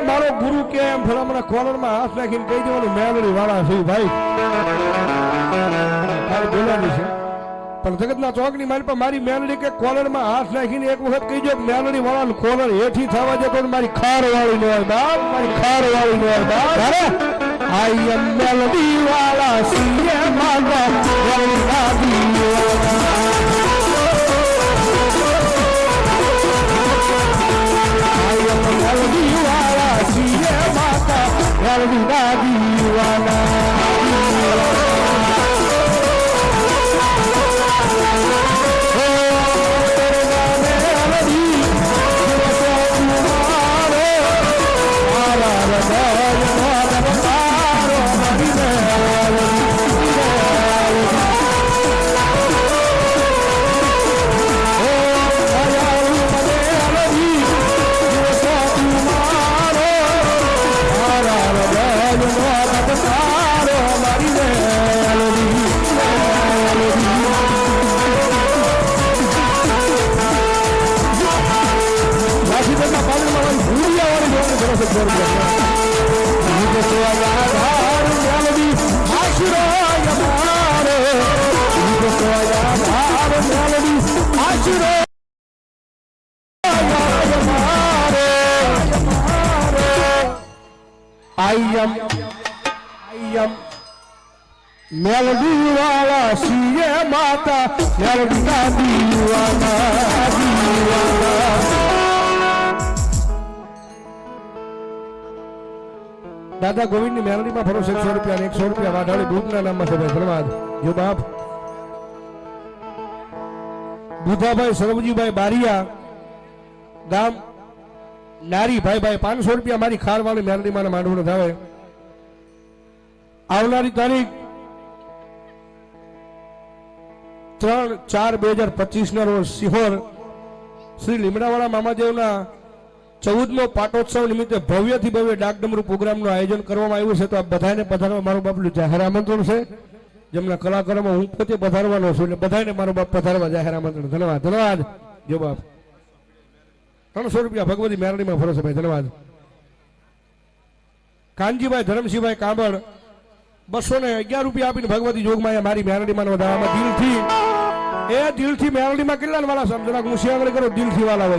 મારો ગુરુ કેમ ફલામણા કોલરમાં હાથ નાખીને કહી દેવાનું મેલડી વાળા છું ભાઈ બોલાવી છે પણ જગતના ચોકની મારી પર મારી મેલડી કે કોલરમાં હાથ નાખીને એક વખત કહી દો મેલડી વાળા કોલર હેઠી થવા જતો મારી ખાર વાળી નો હોય બાપ મારી ખાર વાળી નો હોય બાપ આઈ એમ મેલડી વાળા સીએ માગા મેલડી વાળા આઈ એમ મેલડી વાળા સીએ માતા મેલડી દાદી વાળા મેલડી વાળા સીએ માતા મેલડી દાદી વાળા દાદા ગોવિંદ ની મેલડીમાં ભરો 100 રૂપિયા અને 100 રૂપિયા વાઢાળી ભૂતના નામમાં છે ભાઈ ધન્યવાદ જો બાપ બુધાભાઈ સરવજીભાઈ બારિયા ગામ નારી ભાઈ 500 રૂપિયા મારી ખાર વાળી મેલડીમાં માંડવું થાવે આવનારી તારીખ 3/4/2025 ના રોજ સિહોર શ્રી લીમડાવાળા મામાદેવના 14મો પાટોત્સવ નિમિત્તે ભવ્યથી ભવ્ય ડાકડમરૂ પ્રોગ્રામનું આયોજન કરવામાં આવ્યું છે તો આ બધાને પધારવા મારું બાપનું જાહેર આમંત્રણ છે જેમના કલાકારોમાં હું પોતે પધારવાનો છું એટલે બધાને મારો બાપ પધારવા જાહેર આમંત્રણ ધન્યવાદ જો બાપ 300 રૂપિયા ભગવતી મેરડીમાં ફરો છે ભાઈ ધન્યવાદ કાનજીભાઈ ધરમસિંહભાઈ કાંબળ 211 રૂપિયા આપીને ભગવતી જોગમાં મારી મેરડીમાં વધારવામાં દિલથી મેરડીમાં કેટલા વાળા સમજો હું શિયાંગળી કરો દિલથી વાલા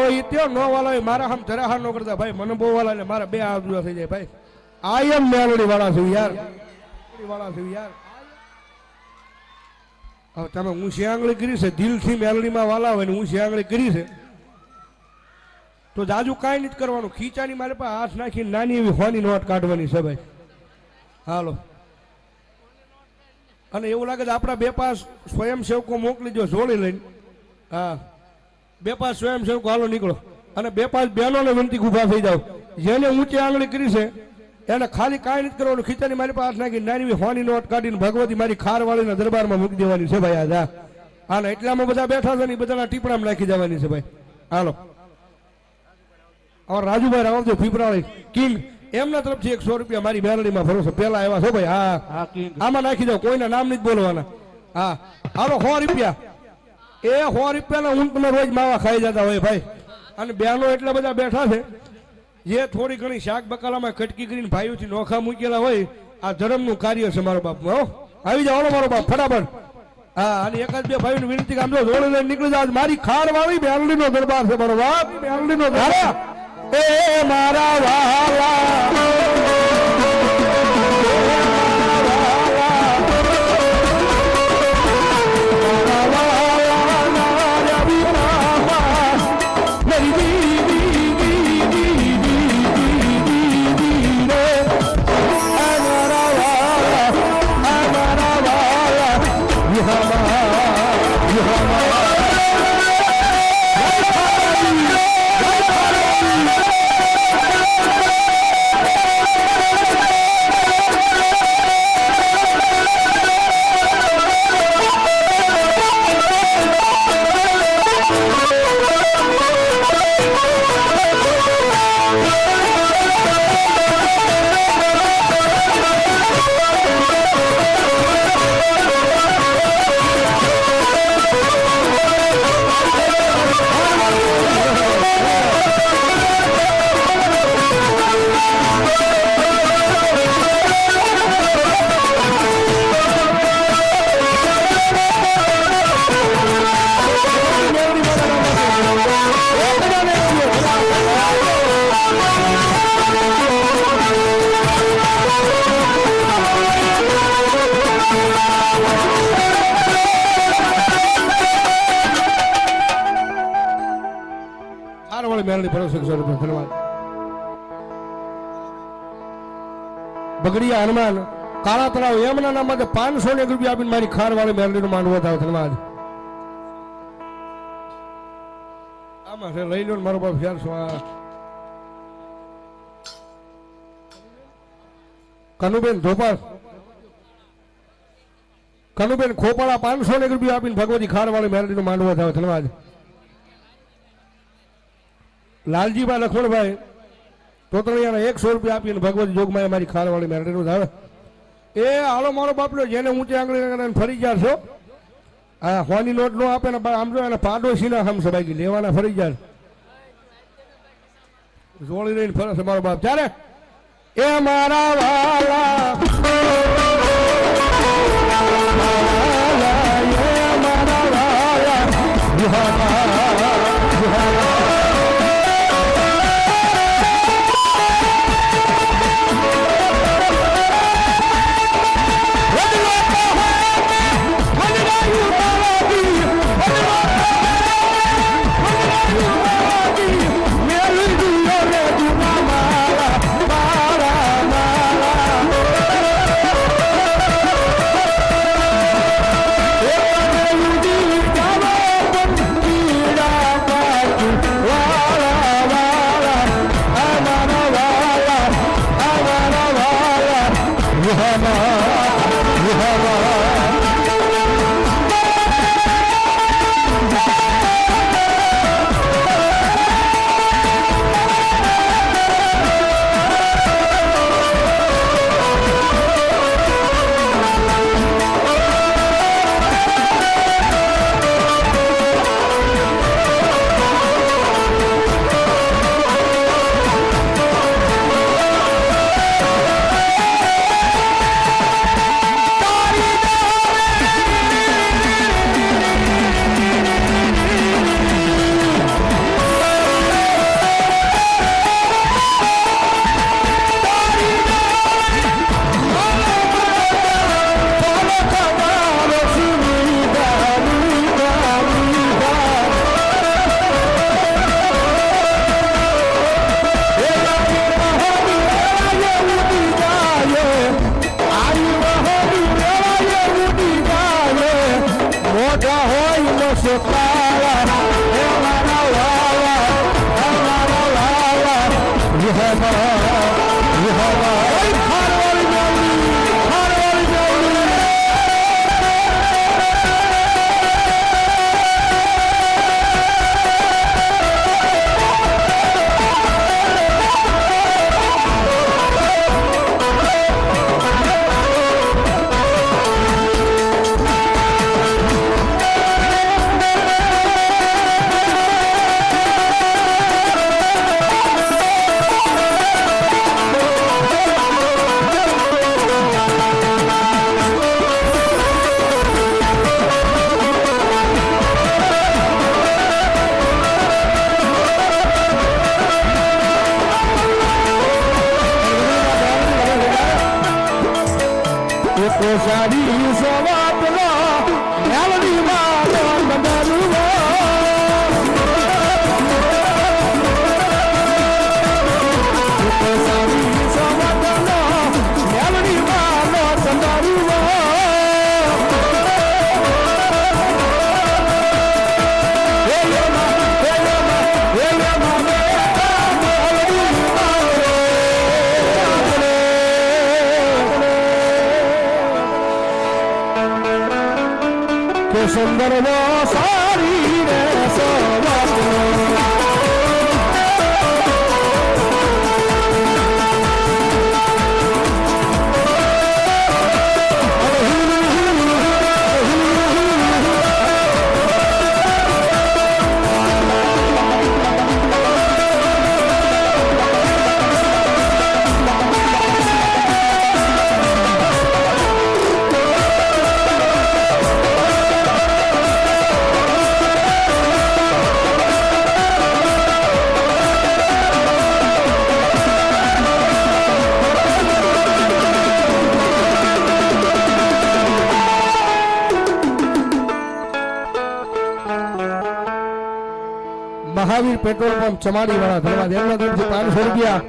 હોય ત્યાં નો વાલા હોય મારા હમ ધરાહાર નો કરતા ભાઈ મને બહુ વાલા એટલે મારા બે આદુઆ થઈ જાય ભાઈ આઈ એમ મેલડી વાળા છું યાર હવે તમે હું શિયાંગળી કરી છે દિલથી મેલડીમાં વાલા હોય ને હું શિયાંગળી કરી છે તો જાજુ કાંઈ નથી કરવાનું ખીચાની મારે પાસે હાથ નાખી નાની એવી હોની નોટ કાઢવાની છે ભાઈ હાલો અને એવું લાગે છે આપણા 2-5 સ્વયંસેવકો મોકલી દો જોડી લઈને હા 2-5 સ્વયંસેવકો હાલો નીકળો અને 2-5 બહેનોને વિનંતી ઉભા થઈ જાવ જેને ઊંચી આંગળી કરી છે એને ખાલી કાંઈ નથી કરવાનું ખીચાની મારી પાસે હાથ નાખી નાની એવી હોની નોટ કાઢીને ભગવતી મારી ખારવાળીના દરબારમાં મૂકી દેવાની છે ભાઈ આ અને એટલામાં બધા બેઠા છે ને બધાના ટીપડામાં નાખી જવાની છે ભાઈ હાલો और રાજુભાઈ રાવલદેવ પીપરાળી કિંગ એમના તરફથી 100 રૂપિયા મારી મેલડીમાં ભરોસો પેલા આવ્યા છો ભાઈ હા આમાં નાખી દો કોઈના નામ નથી બોલવાના હા હાલો 100 રૂપિયા એ 100 રૂપિયાના ઊંટ તમે રોજ માવા ખાઈ જતા હોય ભાઈ અને બહેનો એટલા બધા બેઠા છે જે થોડી ઘણી શાક બકાલામાં કટકી કરીને ભાઈઓથી નોખા મૂકેલા હોય આ ધર્મનું કાર્ય છે મારો બાપ આવી જાવ મારો બાપ ફટાફટ હા અને એકાદ બે ભાઈઓની વિનંતી કામ જો જોડે લઈને નીકળી જાવ મારી ખાર વાળી મેલડીનો દરબાર છે મારો બાપ મેલડીનો દરબાર એ મારા વાલા ખારવાળી મેળવી ભરોસે 100 રૂપિયા ધન્યવાદ. બગડિયા હનુમાન કાળા તળાવ એમના નામ માટે 500 રૂપિયા આપીને મારી ખારવાળી મેળવીનું માનવો થાય ધન્યવાદ. આમાં છે લઈ લો મારો બાપ 400. કનુબેન ધોપાલ કનુબેન ખોપાળા 500 રૂપિયા આપીને ભગવતી ખારવાળી મેળવીનું માનવો થાય ધન્યવાદ. લાલજીભાઈ લખમણભાઈ તોતળિયાના 100 રૂપિયા આપીને ભગવતી જોગમાયા મારી ખારવાળી મેળવીનું થાય. એ હાલો મારો બાપલો જેને ઊંચે આંગળી ફરી જાય છો આ હોની નોટ નો આપે ને આમ જો એને પાડોશીના હમ સબાઈ લેવાના ફરી જાય જોડી રહીને ફરે છે મારો બાપ. ત્યારે એ મારા વાલા સુંદર સારી રે મહાવીર પેટ્રોલ પંપ ચમાડી વાળા ધન્યવાદ એમના તરફથી 500 રૂપિયા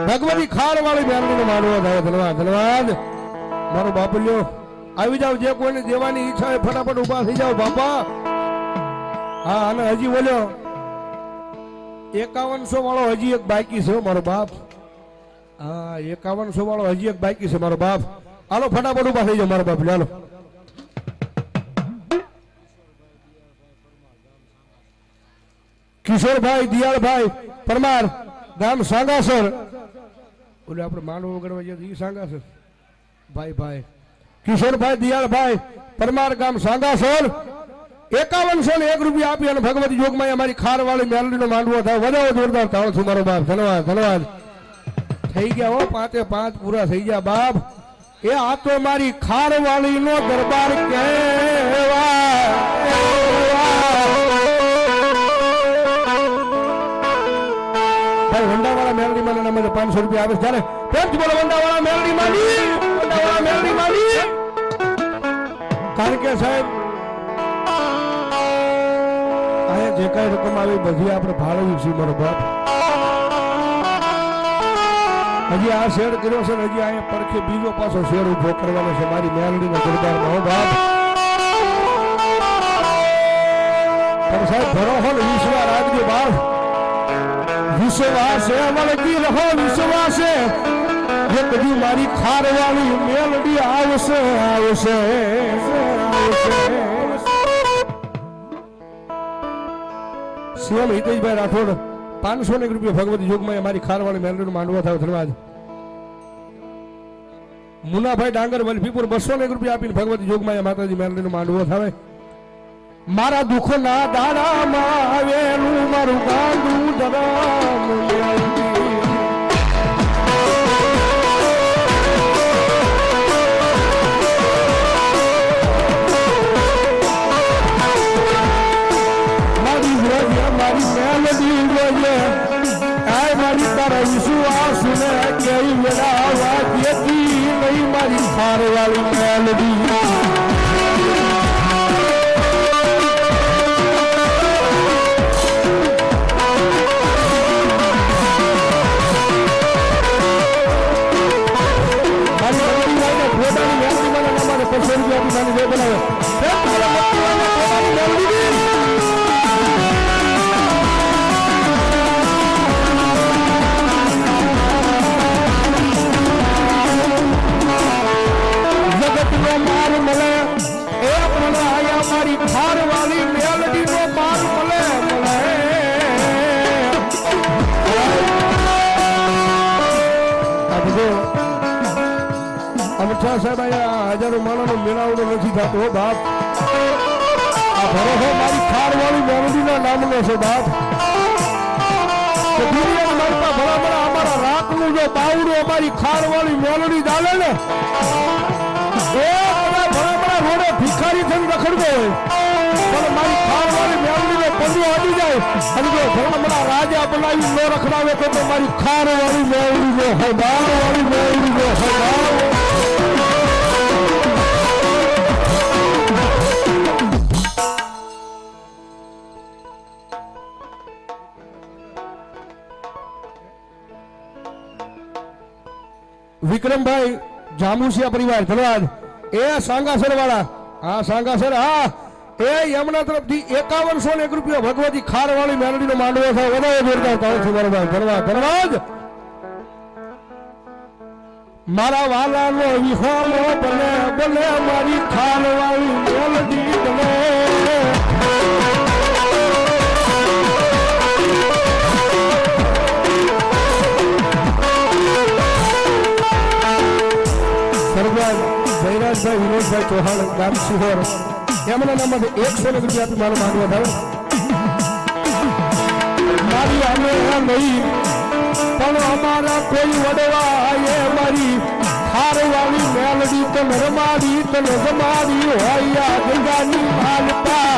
ભગવતી ખાર વાળી બેનનો માનવો થાય ધન્યવાદ ધન્યવાદ મારો બાપલ્યો આવી જાવ જે કોઈને દેવાની ઈચ્છા હોય ફટાફટ ઊભા થઈ જાવ બાપા હા અને હજી બોલ્યો 5100 વાળો હજી એક બાકી છે મારો બાપ હા 5100 વાળો હજી એક બાકી છે મારો બાપ હાલો ફટાફટ ઊભા થઈ જાવ મારો બાપ હાલો કિશોરભાઈ દિયાળભાઈ પરમાર ગામ સાંગાસર ઓલે આપણે માનવ વગરવા જઈએ ઈ સાંગાસર ભાઈ ભાઈ કિશોરભાઈ દિયાળભાઈ પરમાર ગામ સાંગાસર 5101 રૂપિયા આપી અને ભગવતી જોગમાં અમારી ખારવાળી મેલડીનો માંડવો થાય વધારે જોરદાર તાળ છું મારો બાપ ધન્યવાદ ધન્યવાદ થઈ ગયા હો 5 પૂરા થઈ ગયા બાપ એ આ તો મારી ખારવાળીનો દરબાર કહેવાય વંડાવાળા મેલડી માં નંબર 500 રૂપિયા આવે ચાલે પ્રેમથી બોલો વંડાવાળા મેલડી માની કારણ કે સાહેબ આયા જે કઈ રકમ આવી બધી આપણે ફાળવી છે મારો બાપ હજી આ શેર કર્યો છે ને હજી અહીંયા પડખે બીજો પાછો શેર ઉભો કરવાનો છે મારી મેલડીના દરબારમાં હો બાપ પણ સાહેબ ભરોસો ને વિશ્વાસ રાખજો બાપ વિશ્વાસ વળગી રહો વિશ્વાસ જે કદી મારી ખારવાળી મેલડી આવશે આવશે સીએમ હિતેશભાઈ રાઠોડ 500 રૂપિયા ભગવતી જોગમાં મારી ખારવાળી મેલડીનો માંડવો થયો ધન્યવાદ મુનાભાઈ ડાંગર વલભીપુર 200 રૂપિયા આપીને ભગવતી જોગમાં માતાજી મેલડીનો માંડવો થાય મારા દુઃખના દાડામાં આવેલું મારું ગાંડું દરામ મારી મેલડી રોજે આય મારી તારા વિશ્વાસ ને કેવી વેળાવા દેતી નહીં મારી ખારવાળી મેલડી સાહેબ હજારો માણસનો મેળાવડો નથી થતો હો બાપ આ ભરોસો મારી ખારવાળી મેલડીના નામનો છે બાપ દુનિયાની મારી પાસે ભલા અમારા રાતનું જો બાવડું અમારી ખારવાળી મેલડી ચાલે ને એ ભલા રોડે ભિખારી થઈને રખડતો હોય પણ મારી ખારવાળી મેલડીને પંજો આવી જાય અને જો ભલા રાજા બનાવી ન રખડાવે તો મારી ખારવાળી મેલડી જો બાવવાળી મેલડી જો વિક્રમભાઈ જાંબુસિયા પરિવાર ધન્યવાદ એ સાંગાસર વાળા હા સાંગાસર હા એ યમુના તરફથી 5101 રૂપિયા ભગવતી ખારવાળી મેલડીનો માંડવો થાય વધારે જોરદાર તાળ છે બરાબર ધન્યવાદ ધન્યવાદ મારા વાલાનો વિહોમો બને બને મારી ખારવાળી મેલડી બને જયરાજભાઈ વિનોદભાઈ ચૌહાણ ગામ સિહોર એમના નામમાં 100 રૂપિયા આપી મારો માંગવા થાય મારી આમે નહીં પણ અમારા કોઈ વડવા એ મારી ખારવાળી મેલડી તન રમાડી તન જમાડી હોય ગંગાની માલપા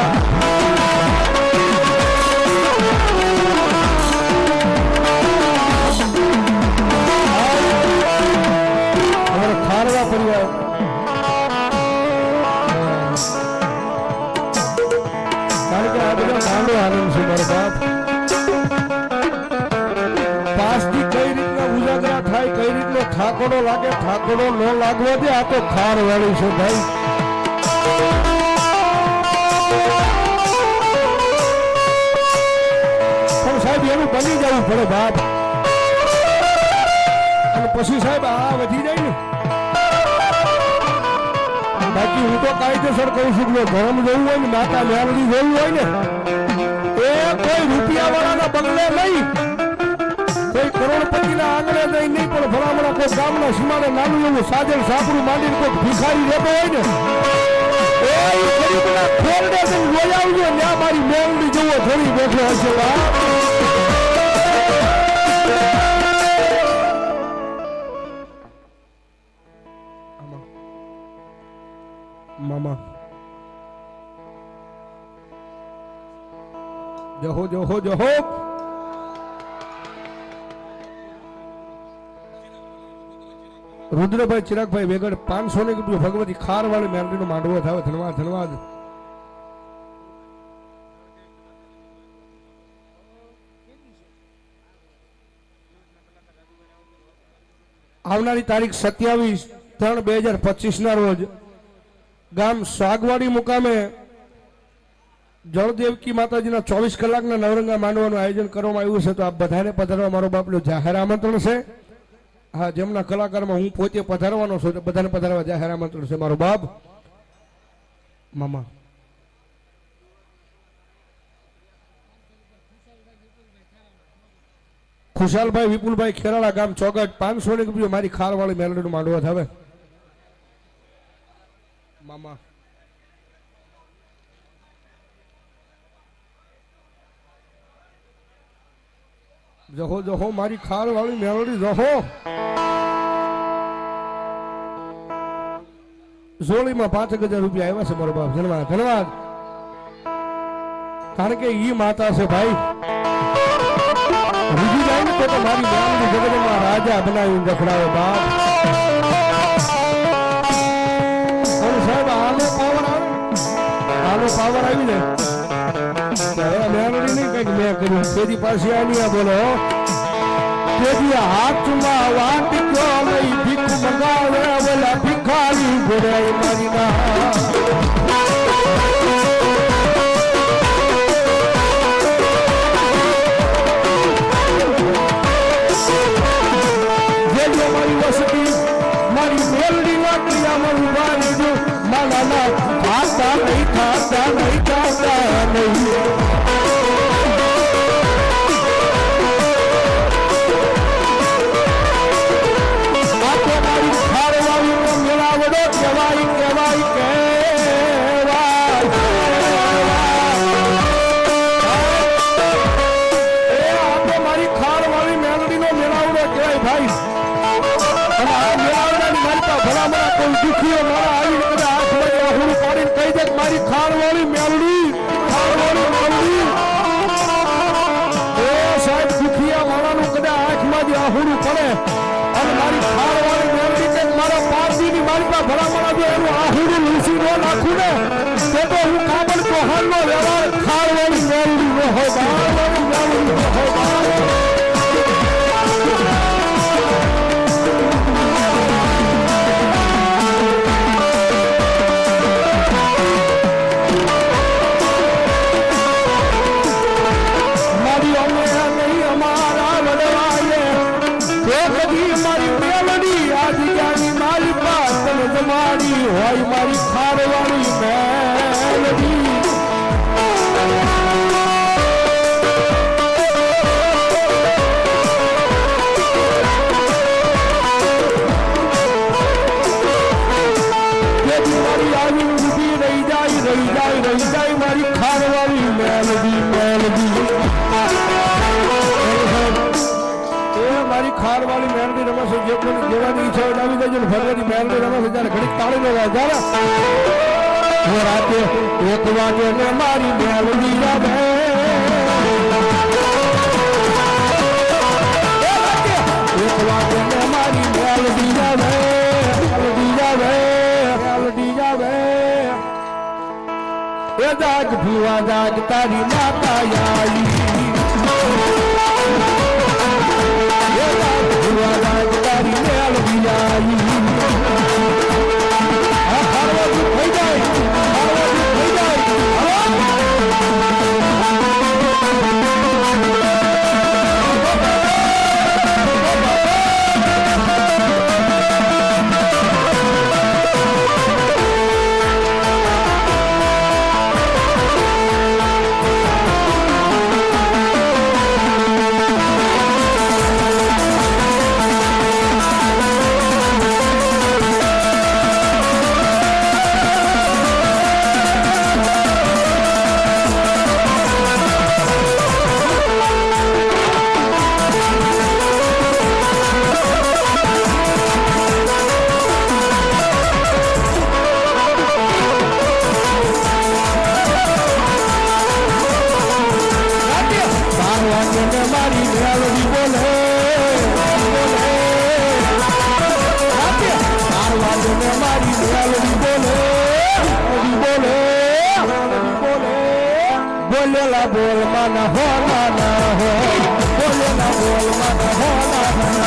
ખારવા પરિવાર કારણ કે આ બધા માંડો આનંદ છે મારો બાપ ઠાકોરો લાગે ઠાકોરો ન લાગવા દે આ તો ખાર વાળી છે ભાઈ પણ સાહેબ એનું બની જવું પડે બાપ અને પછી સાહેબ આ વધી જાય ને બાકી હું તો કાયદેસર કહું છું કે ધર્મ જવું હોય ને માતા મેળવી જવું હોય ને એ કોઈ રૂપિયા વાળાના બંગલે નહીં કોઈ કરોડપતિના આંગણે નહીં પણ ભલામણા કોઈ ગામના સીમાડે નાનું એવું સાજણ સાપડું માંડીને કોઈ ભિખારી રહેતો હોય ને એ ગરીબના ખોરડે જઈને બોલાવજો ત્યાં મારી મેળવી જવો થોડી બેઠો હશે મામા જહો જહો જહો રુદ્રભાઈ ચિરાગભાઈ વેગડ 500 ને રૂપિયા ભગવતી ખાર વાળી મેલડી નો માંડવો થાવે ધન્યવાદ ધન્યવાદ આવનારી તારીખ 27/3/2025 ના રોજ ગામ સાગવાડી મુકામે જળદેવકી માતાજીના 24 કલાકના નવરંગા માંડવાનું આયોજન કરવામાં આવ્યું છે તો આપ બધાને પધારવા મારો બાપનું જાહેર આમંત્રણ છે હા જેમના કલાકારમાં હું પોતે પધારવાનો છું બધાને પધારવા જાહેર આમંત્રણ છે મારો બાપ મામા ખુશાલભાઈ વિપુલભાઈ ખેરાળા ગામ ચોગટ 500 રૂપિયા મારી ખારવાળી મેલડીનું માંડવા થાવે મામા જહો જહો મારી ખાર વાળી મેલડી જહો જોડીમાં 5000 રૂપિયા આવ્યા છે મારો બાપ ધન્યવાદ ધન્યવાદ કારણ કે ઈ માતા છે ભાઈ રીજી જાય ને તો મારી મેલડી જગતમાં રાજા બનાવીને રખડાવે બાપ અને સાહેબ આનો પાવર આવી ને મેલડી નહીં કઈક મેં કર્યું તેજી પાસે આની બોલો તેજી હાથમાં વાટક્યો લઈ ભીખ મંગાવે ઓલા ભિખારી ઘોડાઈ મારી ના મારી વસતી મારી મેલડી વાટલી આમાં ઉભા રહેજો માના ખાતા નહીં ખાતા નહીં ખાતા નહીં દુખીઓ મારા આવીને કદાચ હાથમાં આહુડું પાડીને કહી દે મારી ખારવાળી મેલડી એ સાહેબ દુખિયા મારાનું કદાચ આંખમાં જે આહુડું પડે અને મારી ખારવાળી મેલડી કે મારા પારદીની મારી પાસે ભલામણા જો એનું આહુડું લૂસી ન નાખું ને તો હું કાબલ કોહાનનો વ્યવહાર ખારવાળી મેલડી ન હોય ખારવાળી મેલડી ન હોય હોય મારી ખારવાળી મેલડી મારી આવી ઊભી રહી જાય મારી ખારવાળી મેલડી મારી ખારવાળી મેલડી રમે છે જે કોઈ જેવાની ઈચ્છા હોય આવી જાય ભગવતી મેલડી રમે છે ત્યારે ઘડીક તાળી નો વાગે રાતે 1 વાગે ને મારી મેલડી રમે 1 વાગે ને મારી મેલડી રમે એ જાગ ભુવા જાગ તારી માતા આવી તારી મેલડી બોલેલા બોલ માના હો ના હો બોલેલા બોલ માના હો ના હો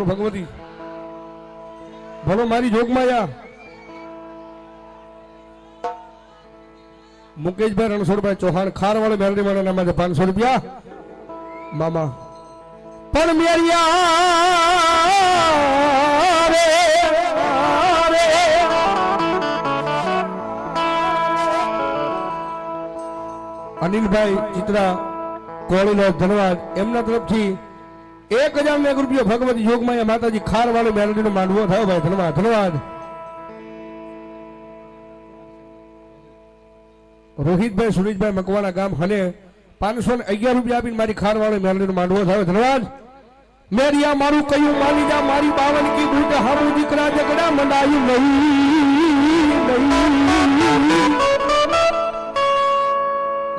ભલો ભગવતી ભલો મારી જોગમાયા મુકેશભાઈ રણછોડભાઈ ચૌહાણ ખારવાળા મેલડી માના નામે 500 રૂપિયા મામા પણ મેરિયા રે અનિલભાઈ ચિત્રા કોળીનો ધન્યવાદ એમના તરફથી 1001 રૂપિયા ભગવતી યોગમાયા માતાજી ખારવાળો મેલડીનો માંડવો થયો ભાઈ ધન્યવાદ ધન્યવાદ રોહિતભાઈ સુરેશભાઈ મકવાણા ગામ હને 511 રૂપિયા આપીને મારી ખારવાળો મેલડીનો માંડવો થયો ધન્યવાદ મેરિયા મારું કયું માની જા મારી 52 કી બૂટ હારું દીકરા જગડા મંડાયું નહીં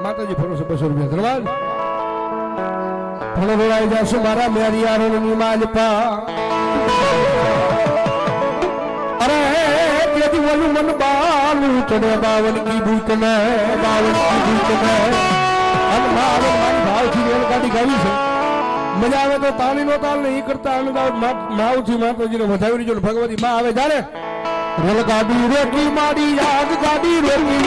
માતાજી ભરોસે 200 રૂપિયા ધન્યવાદ ભણો વેળાઈ જાશું મારા મેરિયારોની માલપા અરે તેથી વલું મન બાલું ચડે 52 કી બૂટ ને 52 કી બૂટ ને અને મારી ભાવથી રેલગાડી ગાવી છે મજા આવે તો તાળીનો તાલ ને ઈ કરતા અનુદાન માવથી માતાજીને વધાવી જો ભગવતી માં આવે જાણે રેલગાડી રેકી મારી યાદ ગાડી રેકી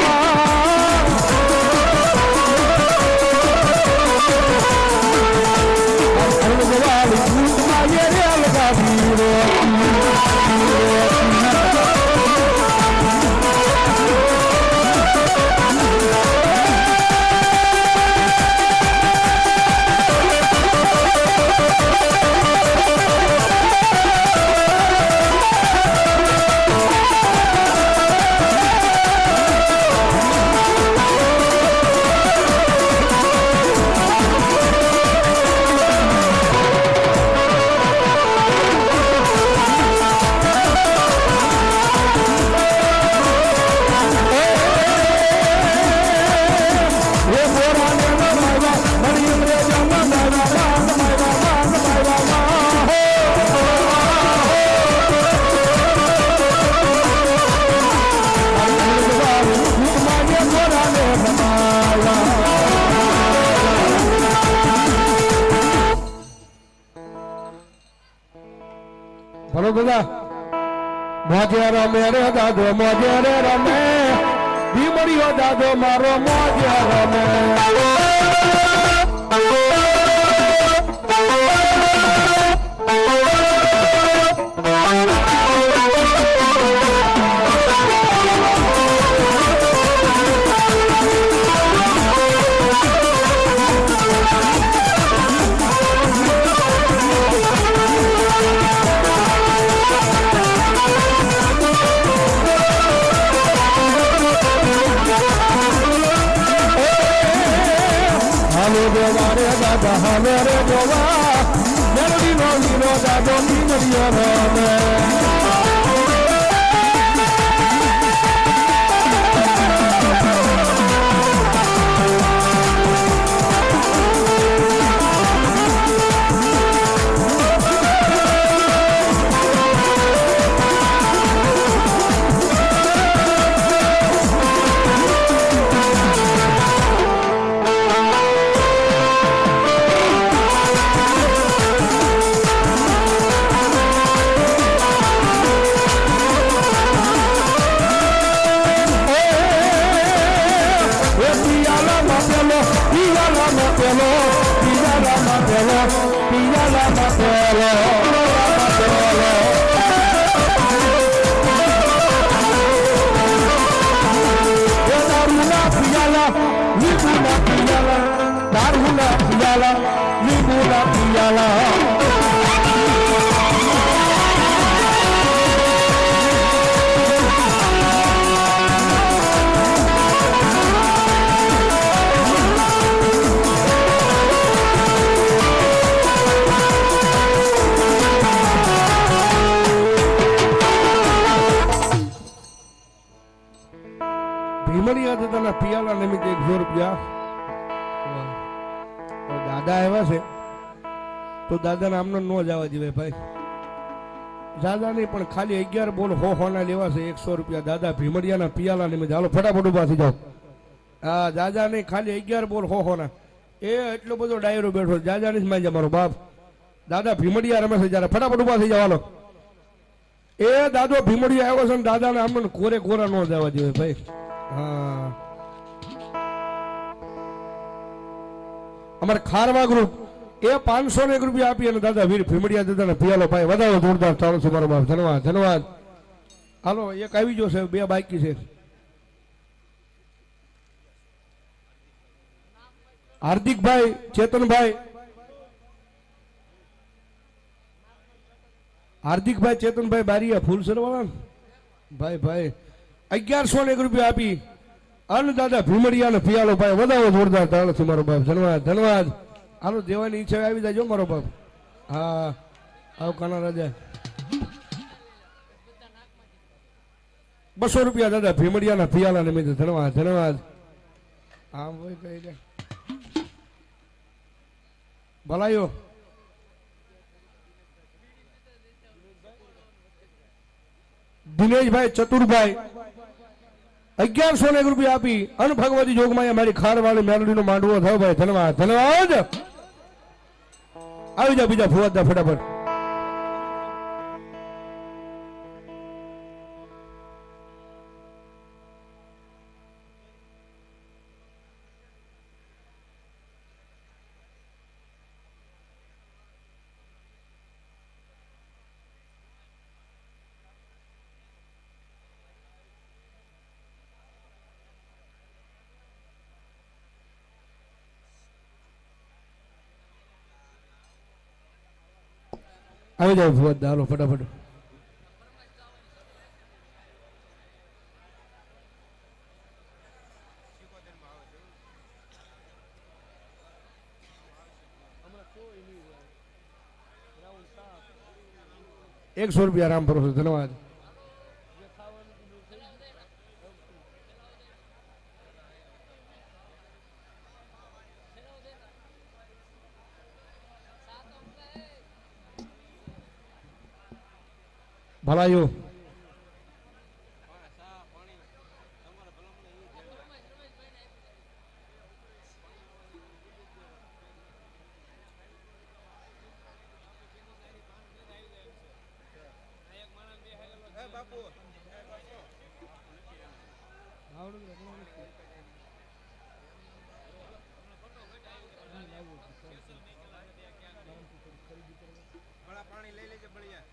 ભલો દાદા મોજે રમે રે દાદો મોજે રે રમે ભીમડીઓ દાદો મારો મોજે રમે હાલે રે જોવા મેલડી નો લીલો દાદો નીમડિયો રમે પિયાલા નિમિત્તે 100 રૂપિયા દાદા આવ્યા છે તો દાદાના આમનો ન જવા જીવે ભાઈ દાદા નહીં પણ ખાલી 11 બોલ હોના લેવા છે 100 રૂપિયા દાદા ભીમડિયાના પિયાલા નિમિત્તે હાલો ફટાફટ ઉભા થઈ જાઓ હા દાદા નહીં ખાલી 11 બોલ હોના એ એટલો બધો ડાયરો બેઠો દાદા નહીં માજા મારો બાપ દાદા ભીમડિયા રમે છે જયારે ફટાફટ ઉભા થઈ જવાનો એ દાદો ભીમડિયા આવ્યો છે ને દાદાને આમ કોરે કોરા નો જવા જોઈએ ભાઈ હા અમારે ખારવા ગ્રુપ એ 501 રૂપિયા આપી અને દાદા વીર ભીમડિયા દાદાને પિયાલો ભાઈ વધારો જોરદાર ચાલો છે મારો બાપ ધન્યવાદ ધન્યવાદ હાલો એક આવી ગયો છે બે બાકી છે હાર્દિકભાઈ ચેતનભાઈ હાર્દિકભાઈ ચેતનભાઈ બારીયા ફૂલસર વાળા ભાઈ ભાઈ 1101 રૂપિયા આપી અન દાદા ભીમડિયા ને પિયાલો ભાઈ વધાવો જોરદાર ચાલો છે મારો બાપ ધન્યવાદ ધન્યવાદ હાલો દેવાની ઈચ્છા આવી જાય મારો બાપ હા આવ કાના રાજા 200 રૂપિયા દાદા ભીમડિયા ના પિયાલા નિમિત્તે ધન્યવાદ ધન્યવાદ આમ હોય કઈ જાય ભલાયો દિનેશભાઈ ચતુરભાઈ 1101 રૂપિયા આપી અન ભગવતી જોગમાં મારી ખારવાળી મેલડીનો માંડવો થયો ભાઈ ધન્યવાદ ધન્યવાદ આવી જા બીજા ફુવાદા ફટાફટ આવી જાવ ફુવાદ હાલો ફટાફટ ₹100 રામ ભરોસે ધન્યવાદ ભલાયો પાણી લઈ લેજે બળિયા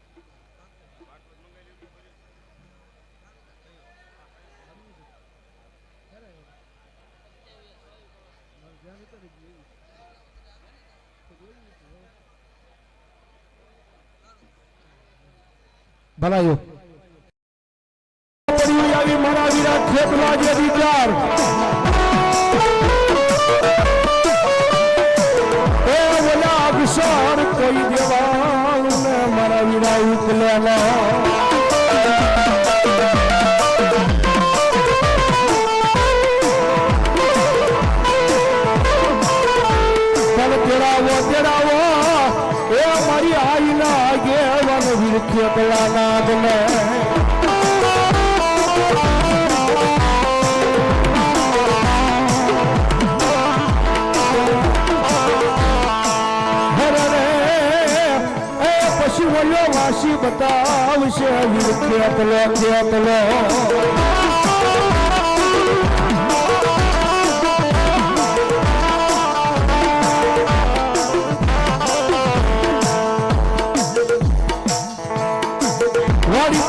ભલાયો આવી મારા વિરા ખેતલા જે વિચાર એ ઓલા અક્ષર કોઈ દેવાલ ને મારા વિરા ઉકલેલા તેરાવો એ મારી આઈના આગેવાન વીર ખેતલા નાદ ને પછી બોલ્યો વાસી બતાવશે વીર ખેતલો ખેતલો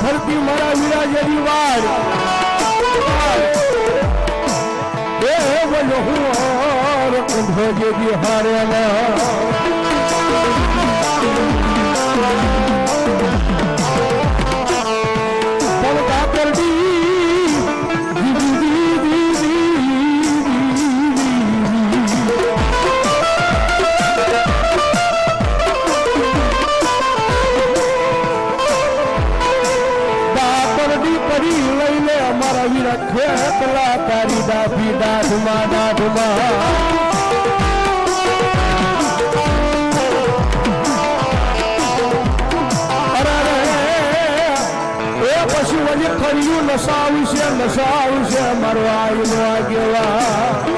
ફરતી મારા વીરા જેવી વાડ એ બોલો હું કંધો જેવી હારે ખેતલા તારી દાફી દાઢમાં દાઢમાં એ પછી વળી ખર્યું નસાવશે મારો આઈનો આગેવા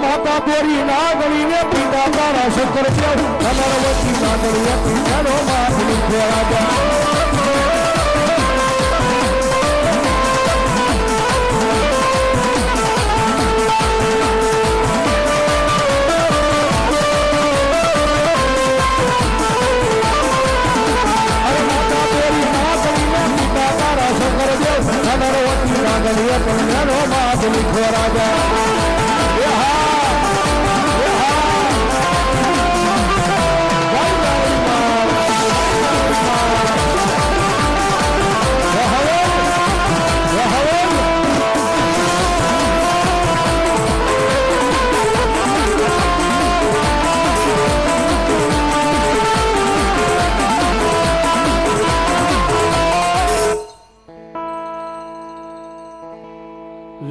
માતા બોરી ના ગણીને પિતા તારા શંકર દેવ અમરવતી ના ગણીને પિતાનો માથની ખોરાજા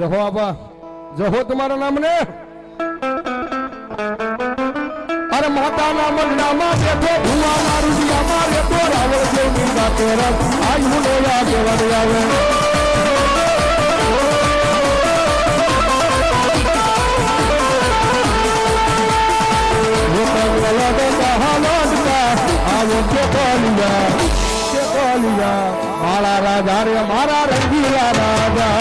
જહો આપા જહો તમારા નામ ને અરે માતા નામ નામા બેઠો ભુવા મારું દિયામાં રેતો રાવળ જેવી ગાતો રસ આજ હું યા દેવન આવે મારા રાજા રે મારા રંગીલા રાજા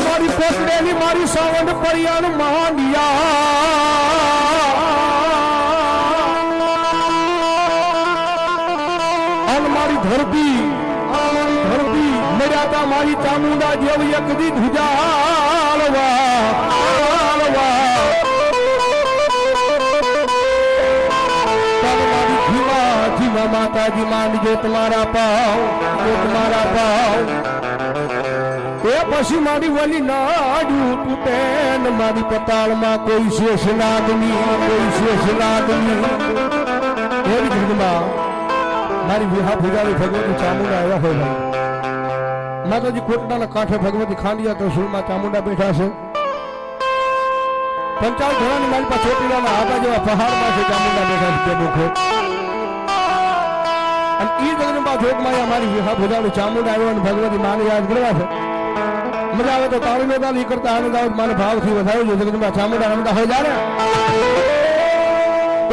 મારી કોકડેલી મારી સાવંડ પરિયાણ મહાનિયા મારી ધરતી મર્યાદા મારી ચામુંડા જેવી એક દી ધુજા માતાજી માંડજો તમારા પાવ એ પછી મારી વલી નાડ્યું તૂટે ને મારી પતાળમાં કોઈ શેષ લાગની એવી ઘરમાં મારી વિહા ભુજારી ભગવતી ચામુંડા આવ્યા હોય ભાઈ માતાજી કોટડાના કાંઠે ભગવતી ખાંડિયા તો સુરમાં ચામુંડા બેઠા છે 50 ઘોડાની મારી પાસે ચોટીલાના આબા જેવા પહાડમાં છે ચામુંડા બેઠા છે તે મુખે અને ઈ જગદંબા જોગમાં મારી વિહા ભુજારી ચામુંડા આવ્યો અને ભગવતી માને યાદ કરવા છે મજા આવે તો તાળી મેદાન કરતા આનંદ આવે મને ભાવથી વધારે છે જગદંબા ચામુંડા રમતા હોય જાણે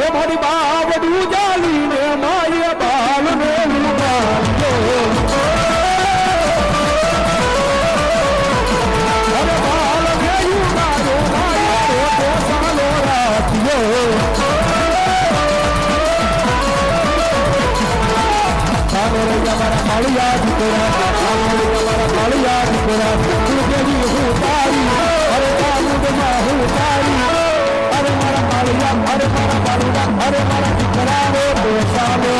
એ મારી બાવડું જાલીને માય બાલને ઉપાડ્યો અરે બાલ ગયું મારો માયો તો સાલો રાખ્યો સાલો રે મારા માળિયા દીકરા અરે મારા દીકરાને બેસાડો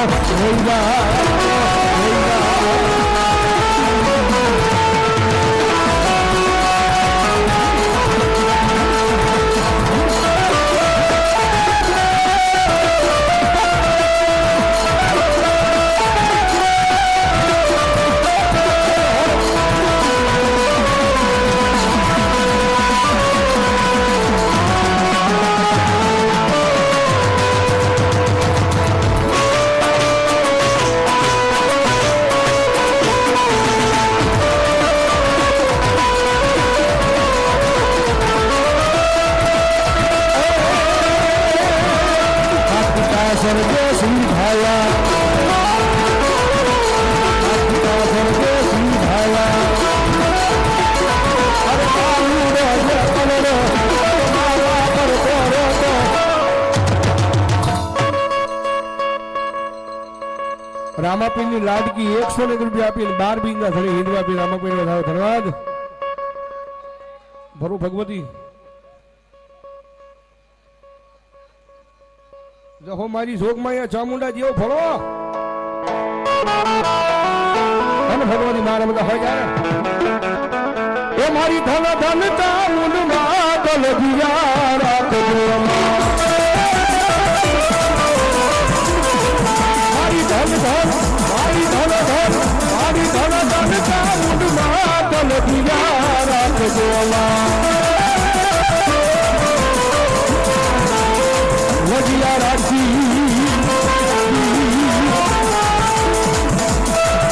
રામાપીની લાડકી 100 રૂપિયા આપીને 12 બીંગા થળી હિંદવા આપી રામાપીને વધારો ધન્યવાદ ભરું ભગવતી જહો મારી જોગમાં ચામુંડા જેવો ફરો અને ભગવતી મારા બધા હોય જાય એ મારી ધન ચામુંડમાં દલગિયા રાખજો મારી ધન ચામુંડમાં દલગિયા રાખજો લગિયા રાખી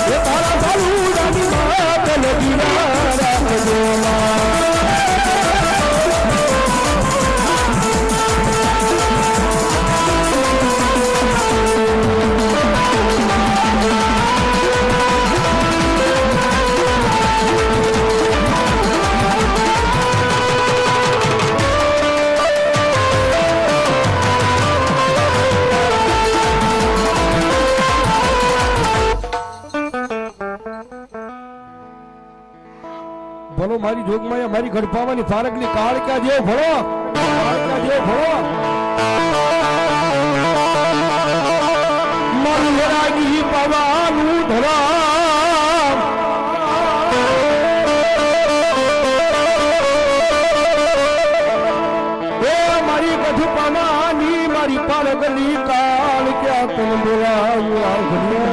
એ તારા બાલુડાની ભલો મારી જોગમાયા મારી ગઢપાવાની ફારકની કાળક્યા જેવો ભલો કાળક્યા જેવો ભલો મારું વૈરાગી પાવાનું ધરા મારી પાલગલી કાળ ક્યાં તન બોલાવ્યું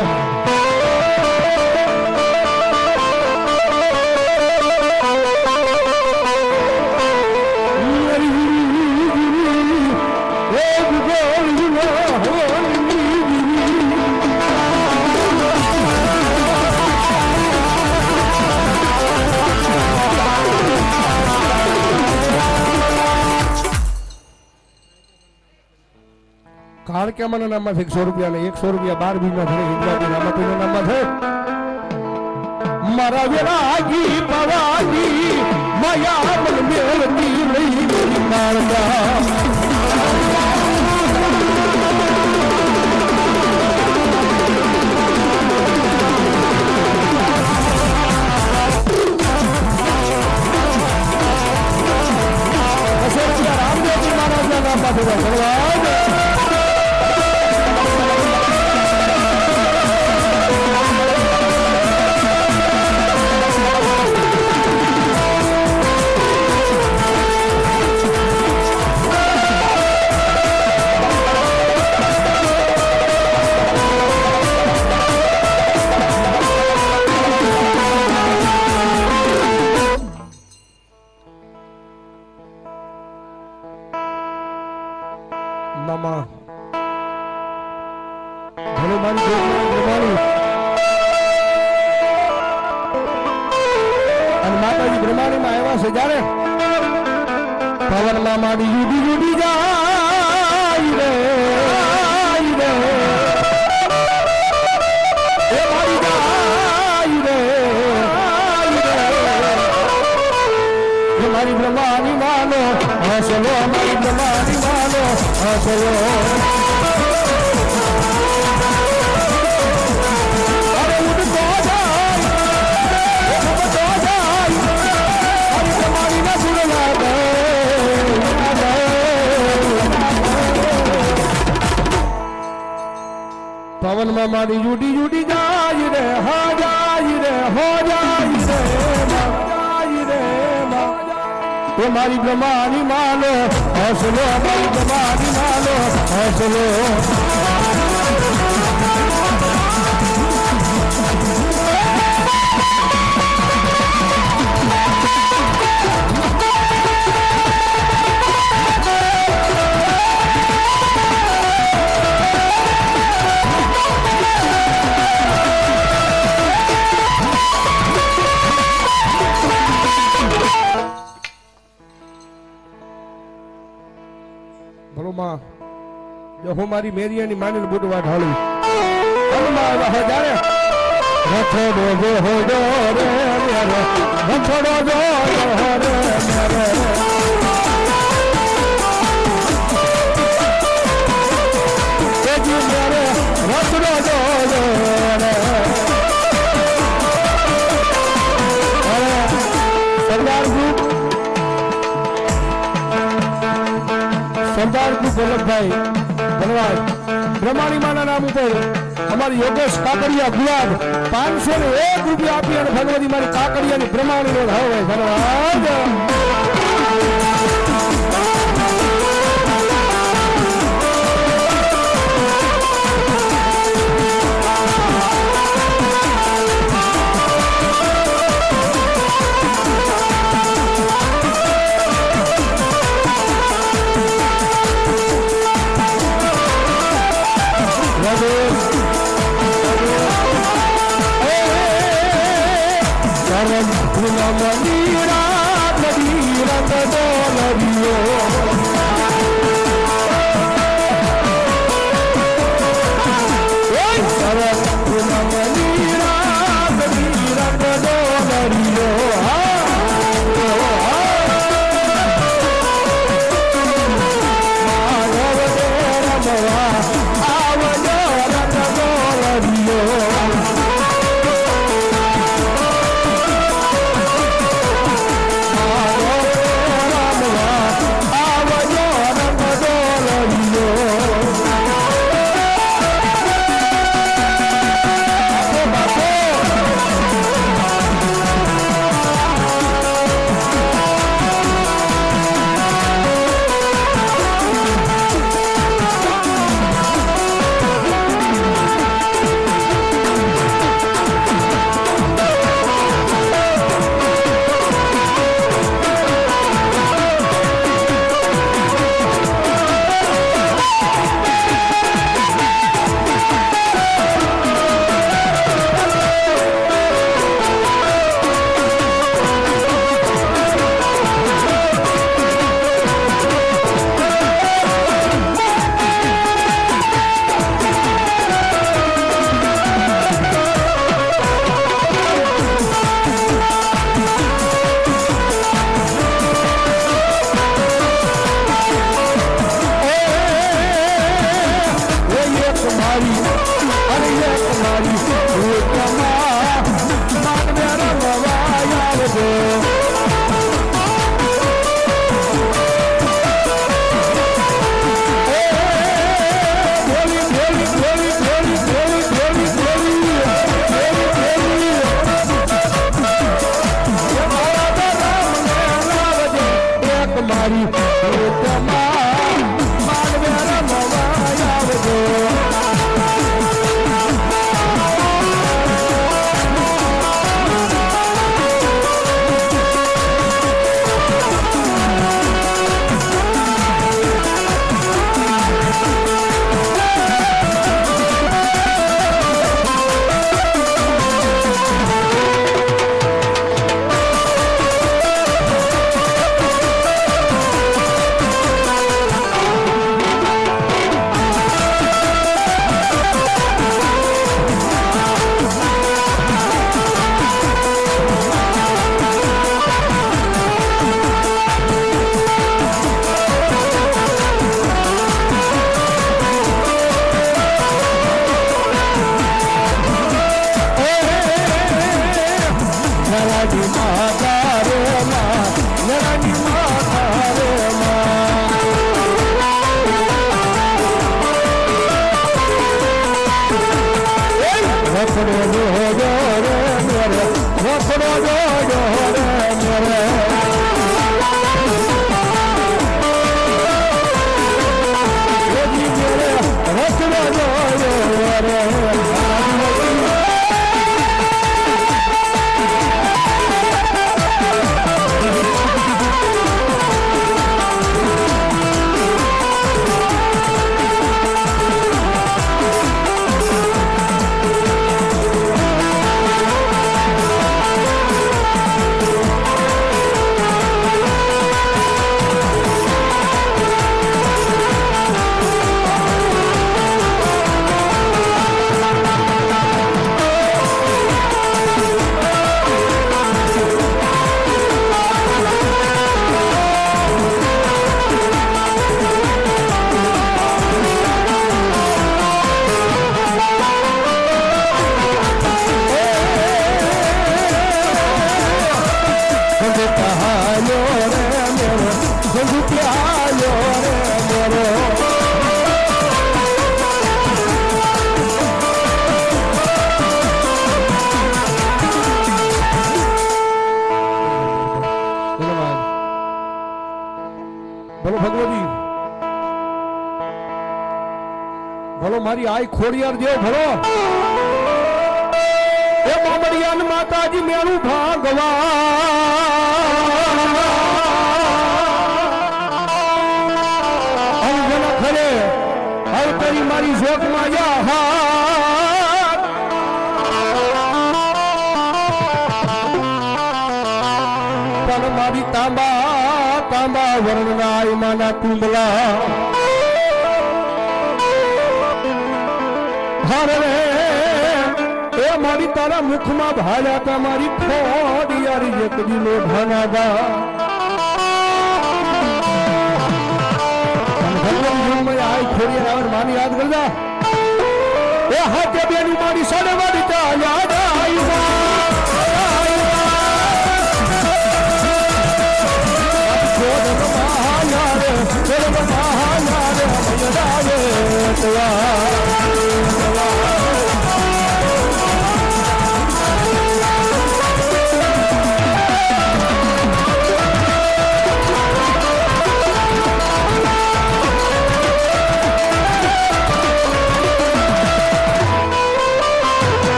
કાળ કે મને નામમાં છે 100 રૂપિયા ને 100 રૂપિયા 12 બીના થડે હિજવાતી નામા નામમાં છે મારા વેરાગી પવાની માયા મન મેલતી લઈ ગઈ કાળકા રામદેવજી મહારાજના નામમાં છે ભગવાન મામા ભલે મારી બ્રહ્માણી અને માતાજી બ્રહ્માણીમાં આવ્યા છે જ્યારે પવનમાં મારી યુડી યુડી જાય રે એ મારી જાય રે મારી બ્રહ્માણી માનો હસલો મારી બ્રહ્માણી માનો હસલો અરે ઉડતો જાય ઉડતો જાય અરે તમારી ના સુરલા દે પવનમાં મારી જુડી જુડી જાય રે હા જાય રે હો જાય રે એ મારી બ્રહ્માની માનો હસલો મારી બ્રહ્માની માનો હસલો હું મારી મેરિયાની માની બુડવા ઢાળી હનુમાન હજારે રથડો જો હો જો રે મેરે રથડો જો હો રે મેરે તેજી મેરે રથડો જો રે સરદાર ગ્રુપ વલ્લભભાઈ ધન્યવાદ બ્રહ્માણી માના નામ ઉપર અમારી યોગેશ કાકડિયા ગુલાબ 501 રૂપિયા આપી અને ભગવતી મારી કાકડિયાની બ્રહ્માણી રોડ હવે ધન્યવાદ મેરાની માતા રે માં મેરાની માતા રે માં વખડો જો જો રે મેરે વખડો જો જો રે મેરે વખડો જો જો રે ભલો ભગવતી ભલો મારી આઈ ખોડિયાર દેવ ભલો એ મામડિયાન માતાજી મેરું ભગવાન ખરે હવે તારી મારી શોકમાં જા હાથ પણ મારી તાંબા વર્ણનાય માના તુંબલા હરે એ મારી તારા મુખમાં ભાયા તા મારી ખોડિયારી એકદી નો ભાનાદા ભગવાન જન્મય આય ખોડિયાર આવર માની યાદ કરજા એ હાથે બેની મારી સાડે વાડી ચાલ્યા ડાઈવા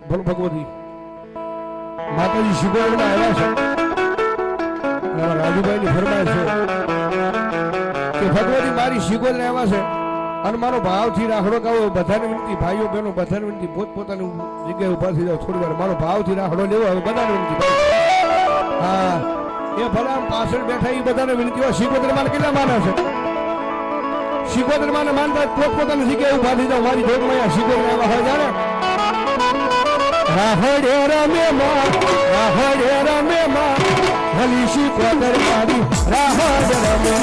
ભલો ભગવતી માતાજી શિકોરમાં આવ્યા છે રાજુભાઈ ની ફરમાય છે કે ભગવતી મારી શિકોર આવ્યા છે અને મારો ભાવથી રાખડો કાવો બધાને વિનંતી ભાઈઓ બહેનો બધાને વિનંતી પોતપોતાની જગ્યાએ ઉભા થઈ જાવ થોડી વાર મારો ભાવથી રાખડો લેવો હવે બધાને વિનંતી હા એ ભલે આમ પાછળ બેઠા એ બધાને વિનંતી હોય શિકોતર માને કેટલા માને છે શિકોતર માને માનતા પોતપોતાની જગ્યાએ ઉભા થઈ જાવ મારી જોગમાં શિકોર આવ્યા હોય જાણે રાહડે રમે માં ભલી શિકોતર મારી રાહડ રમે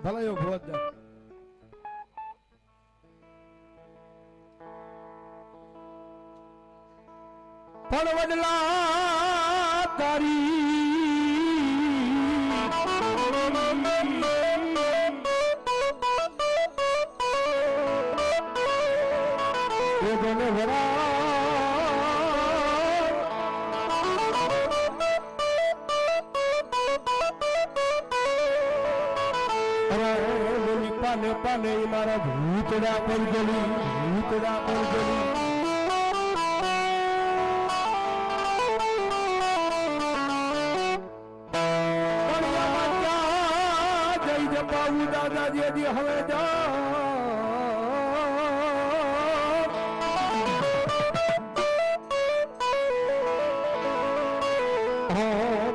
ભલાયો ભોજ પણ વડલા પાને પાને મારા ભૂતડા પર ગલી ભૂતડા પર ગલી બાબુ દાદાજી હવે જા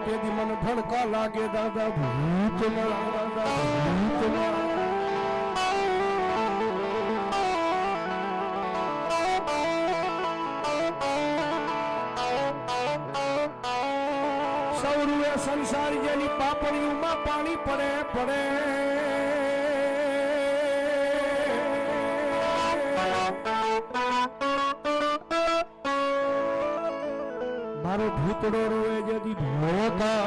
તેથી મને ભડકા લાગે દાદા ભૂત દાદા ભૂત સૌરુએ સંસાર જેની પાપડીઓમાં પાણી પડે પડે મારો ભૂતડો રોવે જદી ભોકા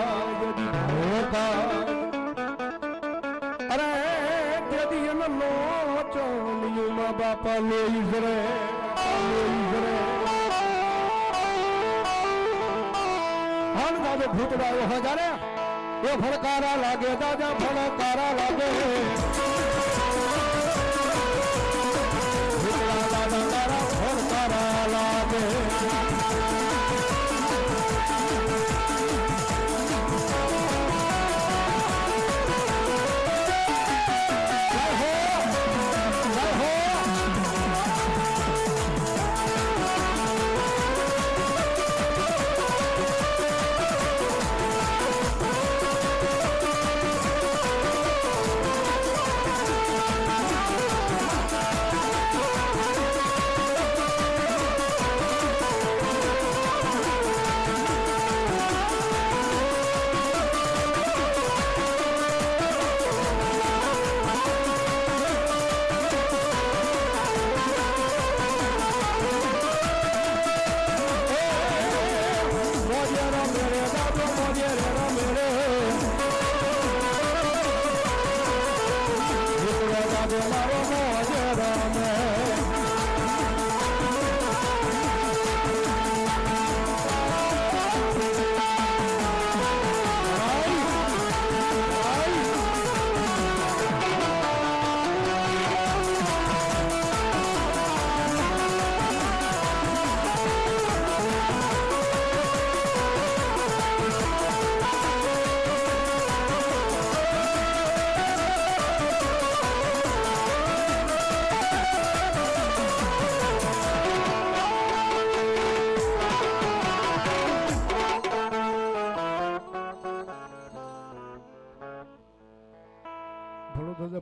અરે જદી એનો લોચો નિયુમાં બાપા લોઈ જરે હણ દાદો ભૂતડો આવ્યો હજારે એ ફડકારા લાગે દાદા ફડકારા લાગે ભૂતડા દાદા તારા ફડકારા લાગે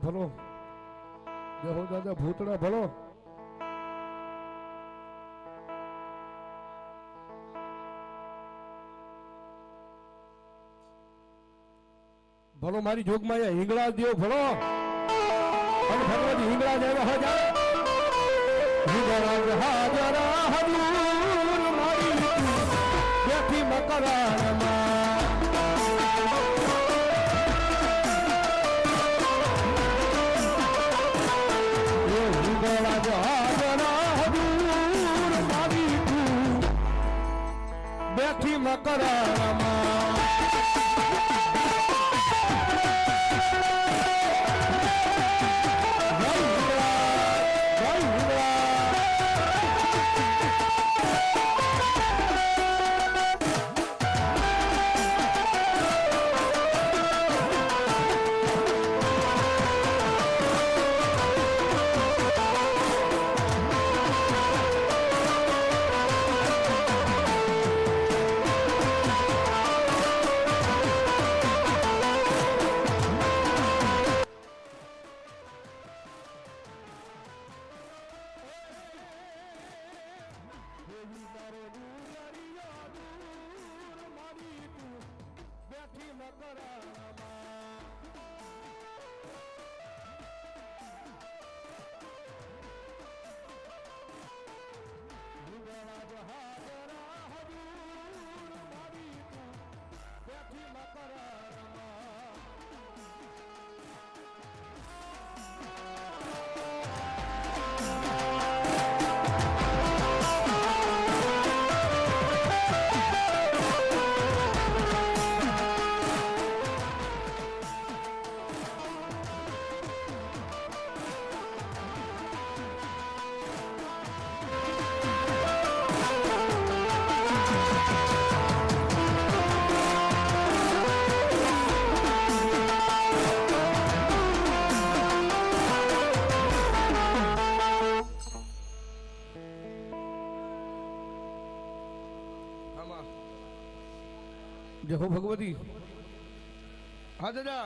ભલો જય હો દાદા ભૂતડા ભલો ભલો મારી જોગમાં હિંગળા દેવ ભલો અને ભગવતી હિંગળા દેવ હજાર હિંગળા હાજરા હજૂર મારી બેઠી મકરાણમાં એ હિંગળા હાજરા હજૂર મારી બેઠી મકરાણમાં જય હો ભગવતી હા દાદા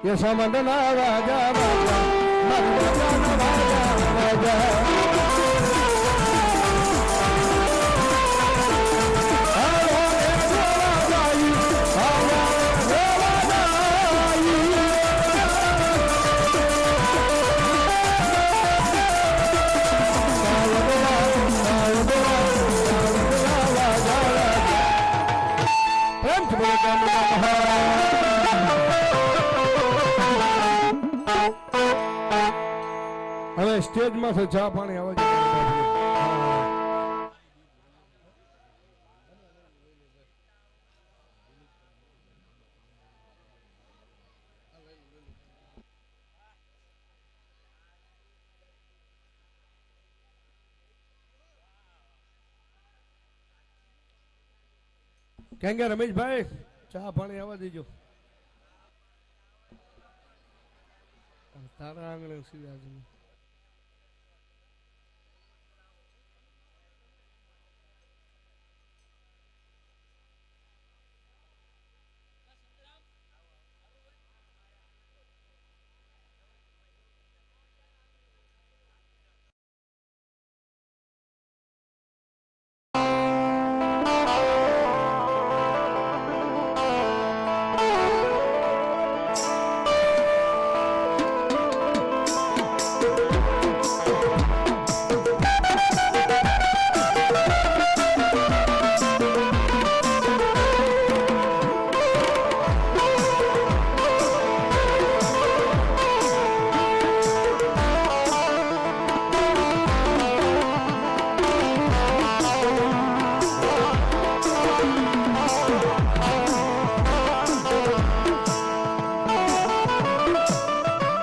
યશમંડના રાજા રાજા મંડના રાજા હવે સ્ટેજમાં છે ચા પાણી આવે છે કેમ કે રમેશભાઈ ચા પાણી આવવા દેજો તારા આંગણે સીધા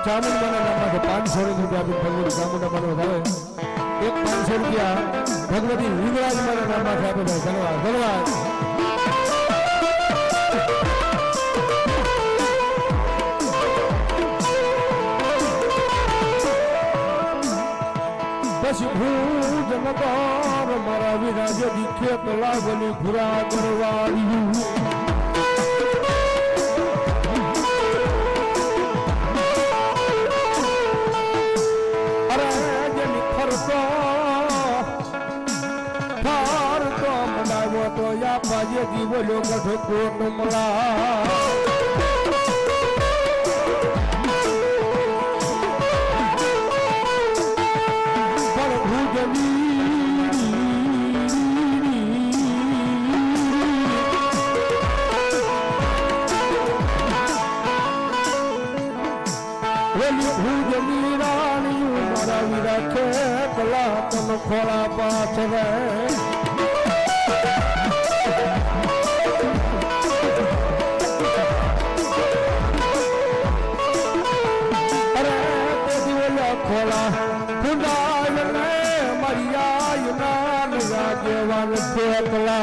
ચામુંડાના નામમાંથી 500 રૂપિયા આપી ભગવતી ચામુંડામાં વધારે એક 500 રૂપિયા ભગવતી વિંગરાજમાના નામમાંથી આપે ભાઈ ધન્યવાદ ધન્યવાદ પછી ભૂજ નગર મારા વિરાજે દીખે તલાવની ખુરા કરવાળ્યું બાજે જીવો લોક કોટ મળા પણ ભુજની ઓલી ભુજની રાણી મારા વીરા છે કલા તન ખોળા પાછળ ખોલા ખુદાય ને મરિયા નાન રાજવાન પેટલા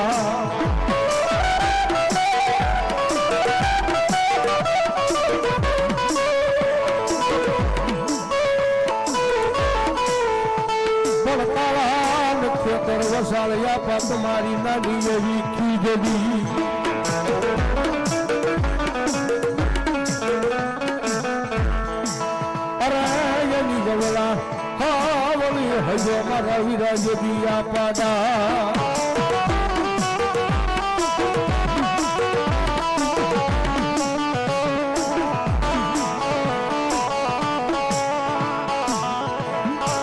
પડકાળા ખેતર વસાળ્યા પાત મારી નાની એવી ખીજડી હજો મારા વિરાજ દિયા પાડા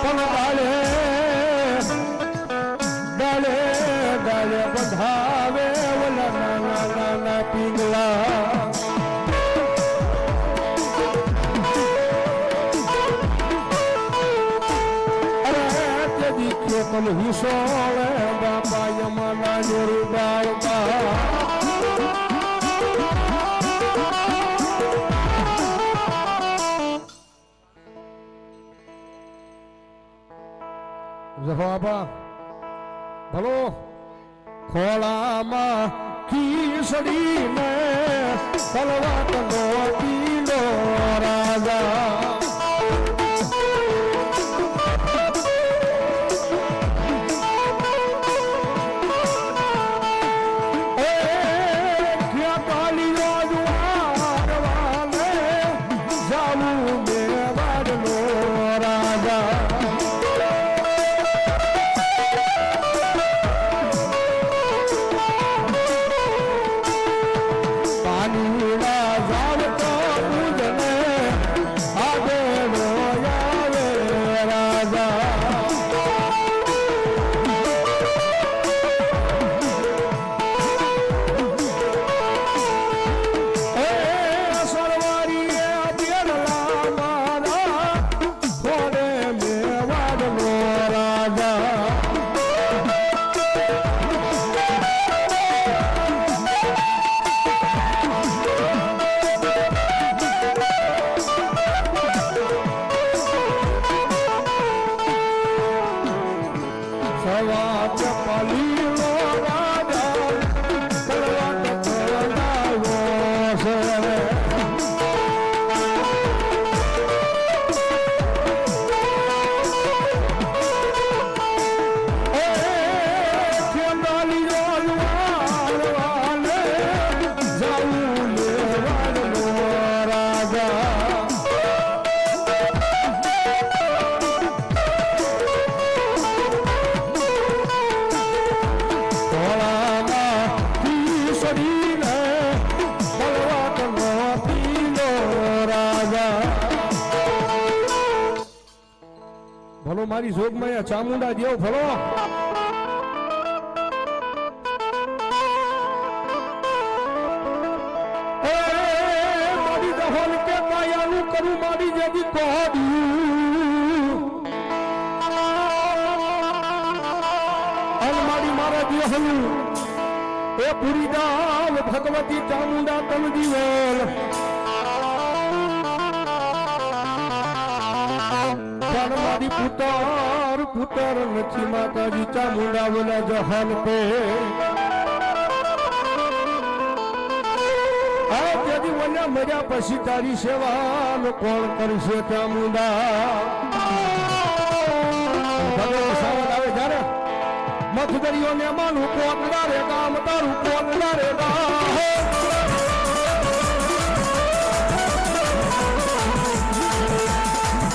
પણ ડાલે ડાલે બંધાવે ઓલા નાના નાના પીંગલા પણ હુસોળે બાપા યમના નિર્બાળતા જવાબા ભલો ખોળામાં ખીસડીને તલવાટનો પીલો રાજા ભલો મારી જોગમાં ચામુંડા દેવ ભલો મારી દહોલ કે માયાનું કરું મારી જેવી કોહડ્યું અને મારી મારા દેહલું એ પૂરી દાવ ભગવતી ચામુંડા તન દિવેલ મારી પુત્ર નથી માતાજી ચામુંડા બોલા જહાન પે આ તેથી ઓલા મર્યા પછી તારી સેવા કોણ કરશે ચામુંડા સાવન આવે જ્યારે મથદરીઓ ને માનું કોટડા રે ગામ તારું કોટડા રે ગામ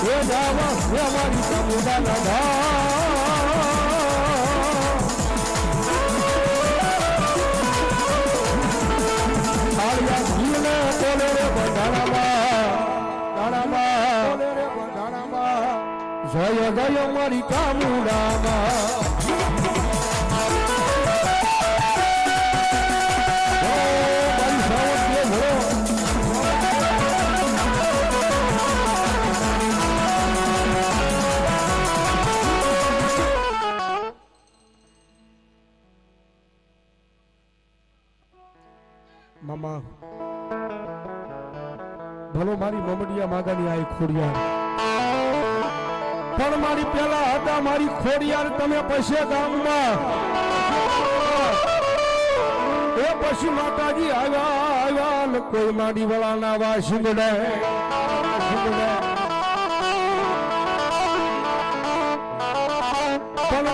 એ જાવા એ મારી ચામુંડાના ધાળિયા જીવને બોલે રે બંધાણામાં જય જય મારી ચામુંડામાં મામા ભલો મારી મમડિયા માદાની આઈ ખોડિયાર પણ મારી પેલા હતા મારી ખોડિયાર તમે પૈસે ગામમાં એ પછી માતાજી આવ્યા ને કોઈ માડી વાળાના વાસિંગડે પણ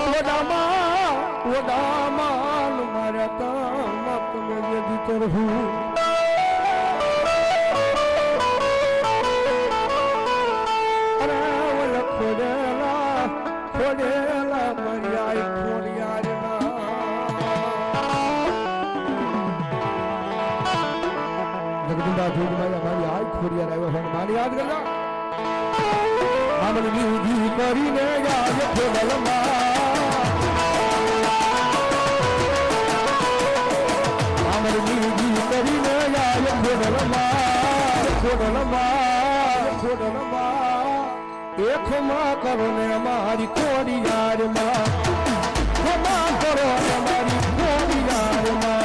ઓડામાં માર્યા તા તમે જેદી કરવું અરે ઓલા ખોડેલા મર્યા ખોડિયાર જગદંબા જોગમાયા મારી આઈ ખોડિયાર આવ્યો હોય મારી યાદ કરજા આમની લીધી કરીને યાદ ખોડલમાં કરીને યાદ ખોડલમાં એકમાં કરો ને અમારી ખોડિયારમાં ખમા કરો ને અમારી ખોડિયારમાં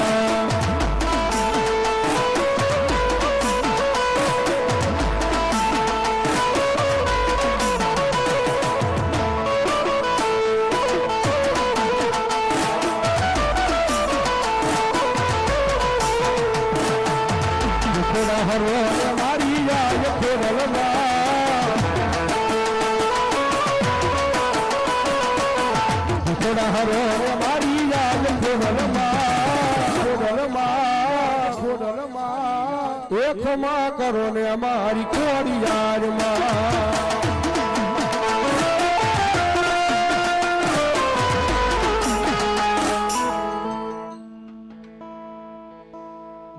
હરો મારી યાદ ખોડલમાં થોડા હરો મારી યાદ ખોડલમાં એકમાં કરો ને અમારી ખોડિયારમાં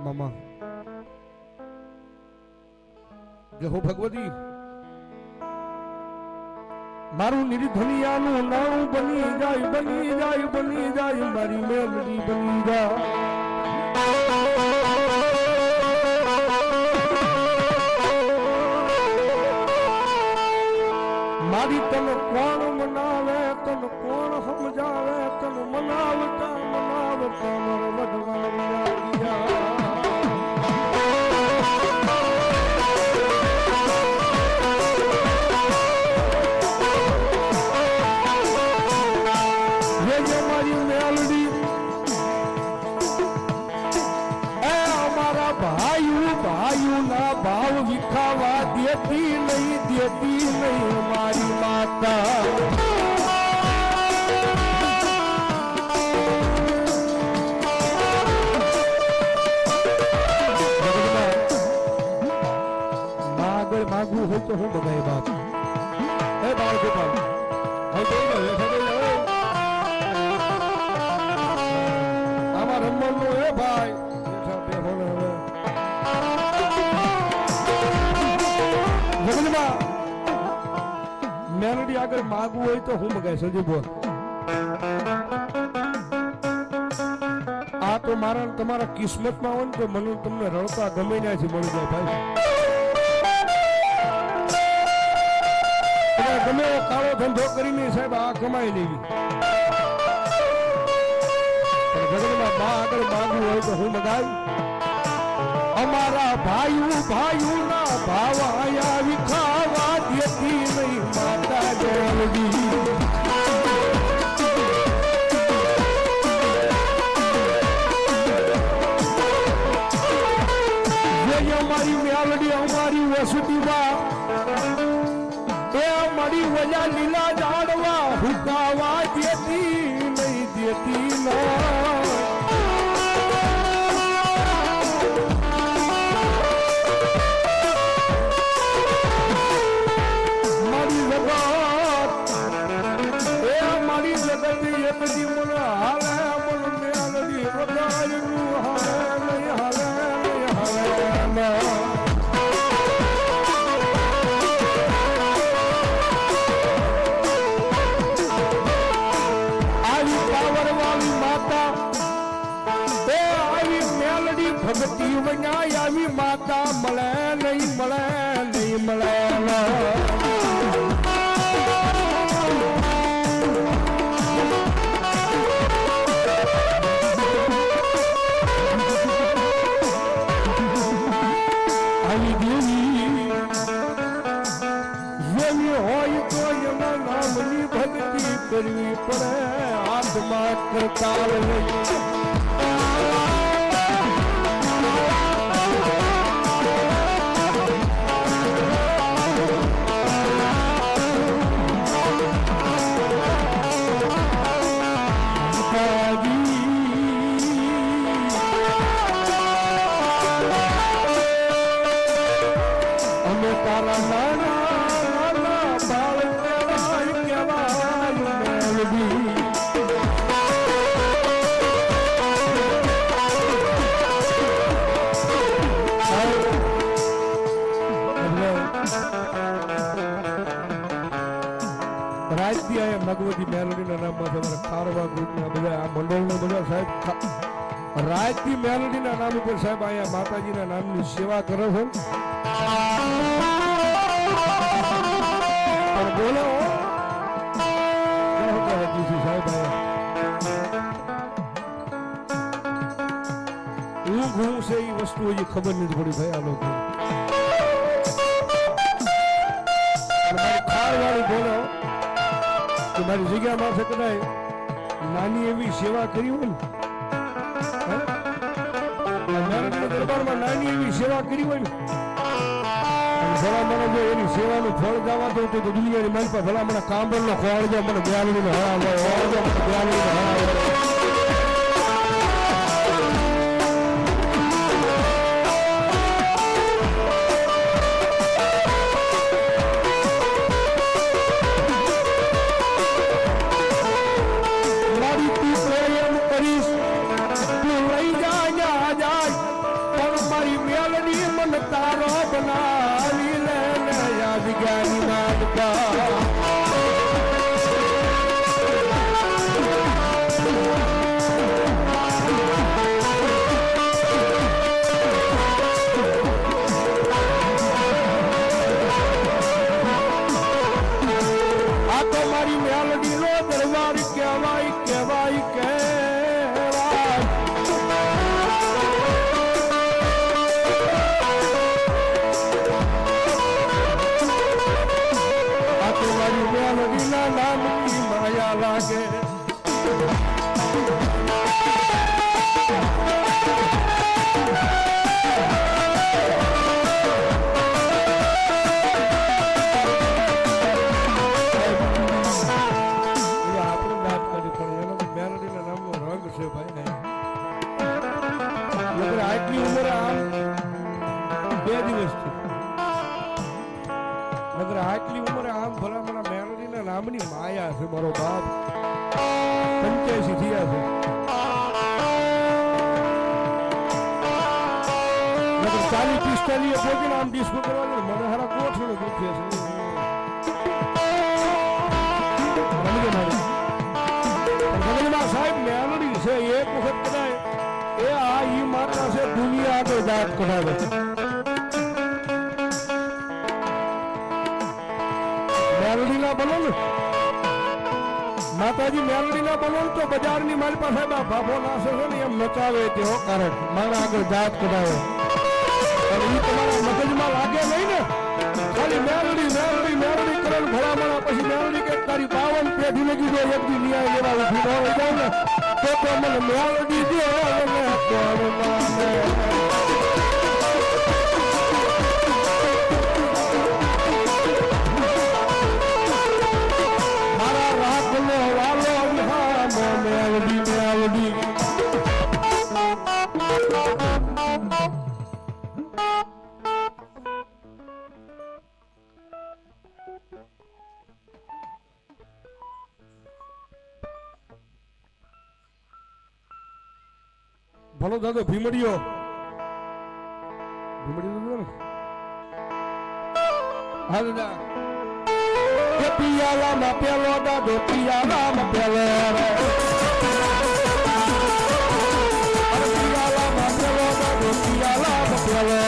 મામા જહો ભગવતી મારું નિર્ધનિયાનું નામ બની જાય મારી મેલડી બની જાય મારી તને કોણ મનાવે તને કોણ સમજાવે તને મનાવતા મારા વડવાણી ગયા ભાઈઓના ભાવ વિખાવા દેતી નહીં મારી માતા આગળ માગવું હોય તો હું બધાય બાપ એ બાળ ગોપાલ આમાં રમવાનું એ ભાઈ મેલડી આગળ માગવું હોય તો હું મગાય સંજય બોલ આ તો મારા તમારા કિસ્મતમાં હોય ને તો મને તમને રડતા ગમે ત્યાંથી મળી જાય ભાઈ ગમે કાળો ધંધો કરીને સાહેબ આ કમાઈ લેવી જગતમાં બા આગળ માગવું હોય તો હું મગાય અમારા ભાઈઓ ના ભાવ આયા વિખાવા દેતી નહીં માતા મારી વજા લીલા ઝાડવા હુકાવા દેતી નહીં દેતી મારી જગત એક દી મને હાલે મને મેલડી વગાડ્યું હાલે નહીં હાલે નહીં હાલે ભગતી વનાય આવી માતા મળે નહીં મળે નહીં મળે આવી દેવી જેવી હોય તો એના નામની ભક્તિ કરવી પડે હાથમાં કરતાલ નહીં ભગવતી મેલડીના નામમાં તમારા ખારવા ગ્રુપના બધા આ મંડળના બધા સાહેબ રાજથી મેલડીના નામ ઉપર સાહેબ અહીંયા માતાજીના નામની સેવા કરો છો પણ બોલો સાહેબ હું છે એ વસ્તુ હજી ખબર નથી પડી ભાઈ આ લોકો મારી ખારવાળી બોલો મારી જગ્યામાં છે કદાચ નાની એવી સેવા કરી હોય ને દરબારમાં નાની એવી સેવા કરી હોય ને ભલામણ જો એની સેવાનું ફળ જવા દઉં તો દુનિયાની મારી પાસે ભલામણ કાંબળનો ખોળ જો મને બ્યાલીનો હરાવો તારો બનાવી લે યાદગારી માનતા આ તો મારી મેલડી નો દરબાર કહેવાય કહેવાય કહેવાય મેલડીના નામની માયા લાગે આપણે વાત કરી પણ એનો તો મેલડીના નામનો રંગ છે ભાઈ આટલી ઉંમરે આમ 2 દિવસથી આટલી ઉંમરે આમ ભલામણા મેલડીના નામની માયા છે મારો બાપ 85 થયા છે 40-45 પોગીને આમ ડિસ્કો કરવાનું મને હારા કોઠડો દુખે છે સાહેબ મેલડી છે એક વખત કદાચ એ આ ઈ માતા છે દુનિયા આગળ દાંત કઢાવે મેલડીના બનો ને માતાજી મેલડીના બનો તો બજારની મારી પાસે ભાભો નાશે છે ને એમ નચાવે તેવો કારણ મારા આગળ જાત કઢાવે અને એ તમારા મગજમાં લાગે નહીં ને ખાલી મેલડી મેલડી મેલડી કરે ભલામણા પછી મેલડી કે તારી 52 પેઢી લગી જો એક દી ન્યાય લેવા ઉભી ન હોય જાવ ને તો મને મેલડી દે અને ભલો દાદો ભીમડીયો ભીમડીયો ને હા દાદા કે પિયાલામાં પેલો દાદો પિયાલામાં પેલો પિયાલામાં પેલો દાદો પિયાલામાં પેલો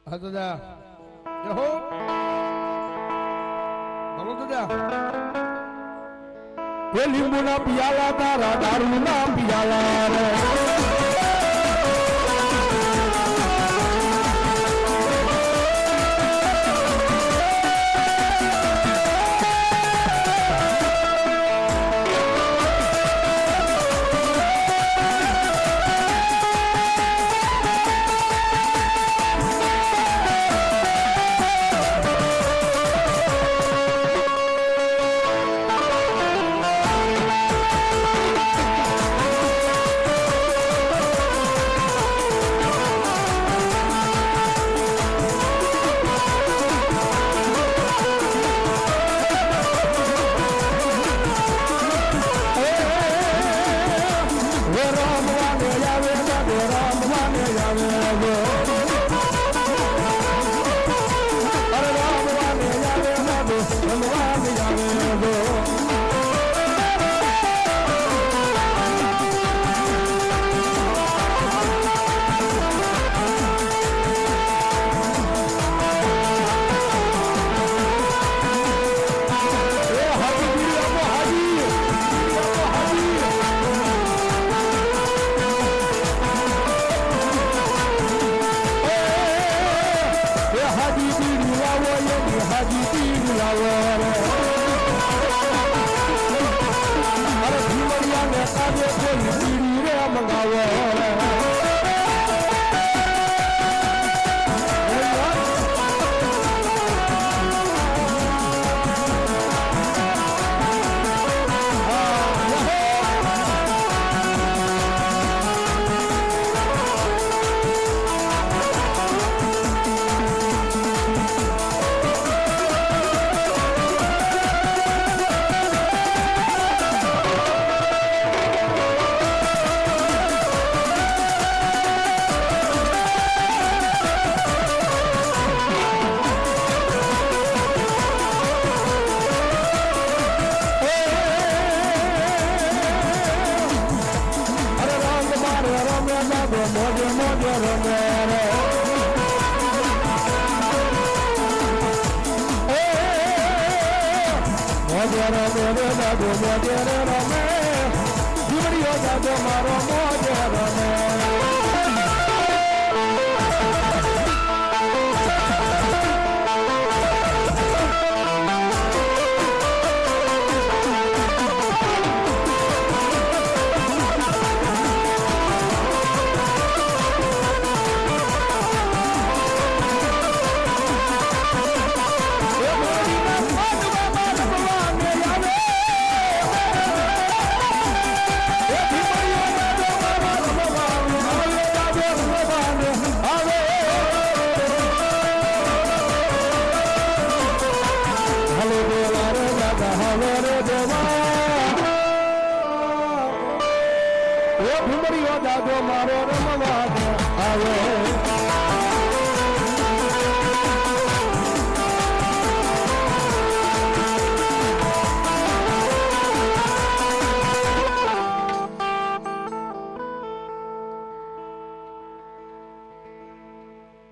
હા દાદા હો બોલો દાદા એ લીંબુ ના પિયાલા તારા દારૂ ના પિયાલા રે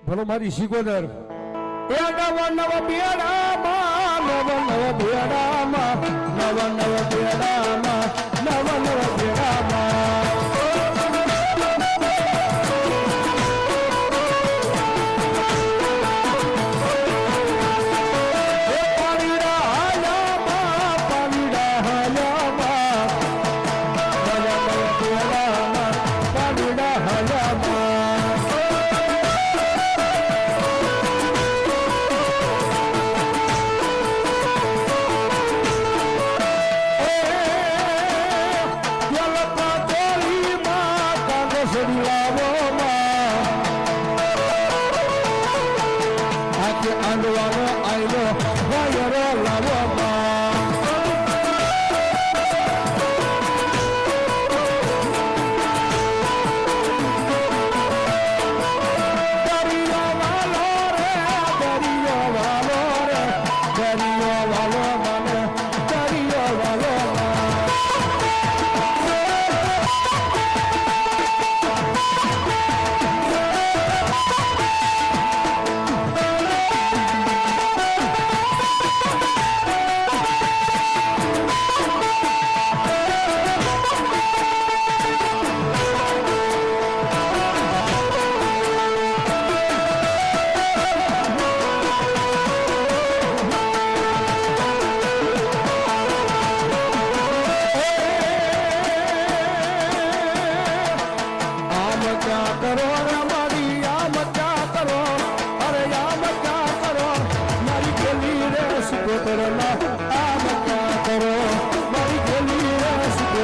ભલો મારી શિકોદર એ નવા નવા બેડામાં નવા નવા બેડામાં નવા નવા બેડામાં નવા નવા બેડામાં પાણીડા હાલામાં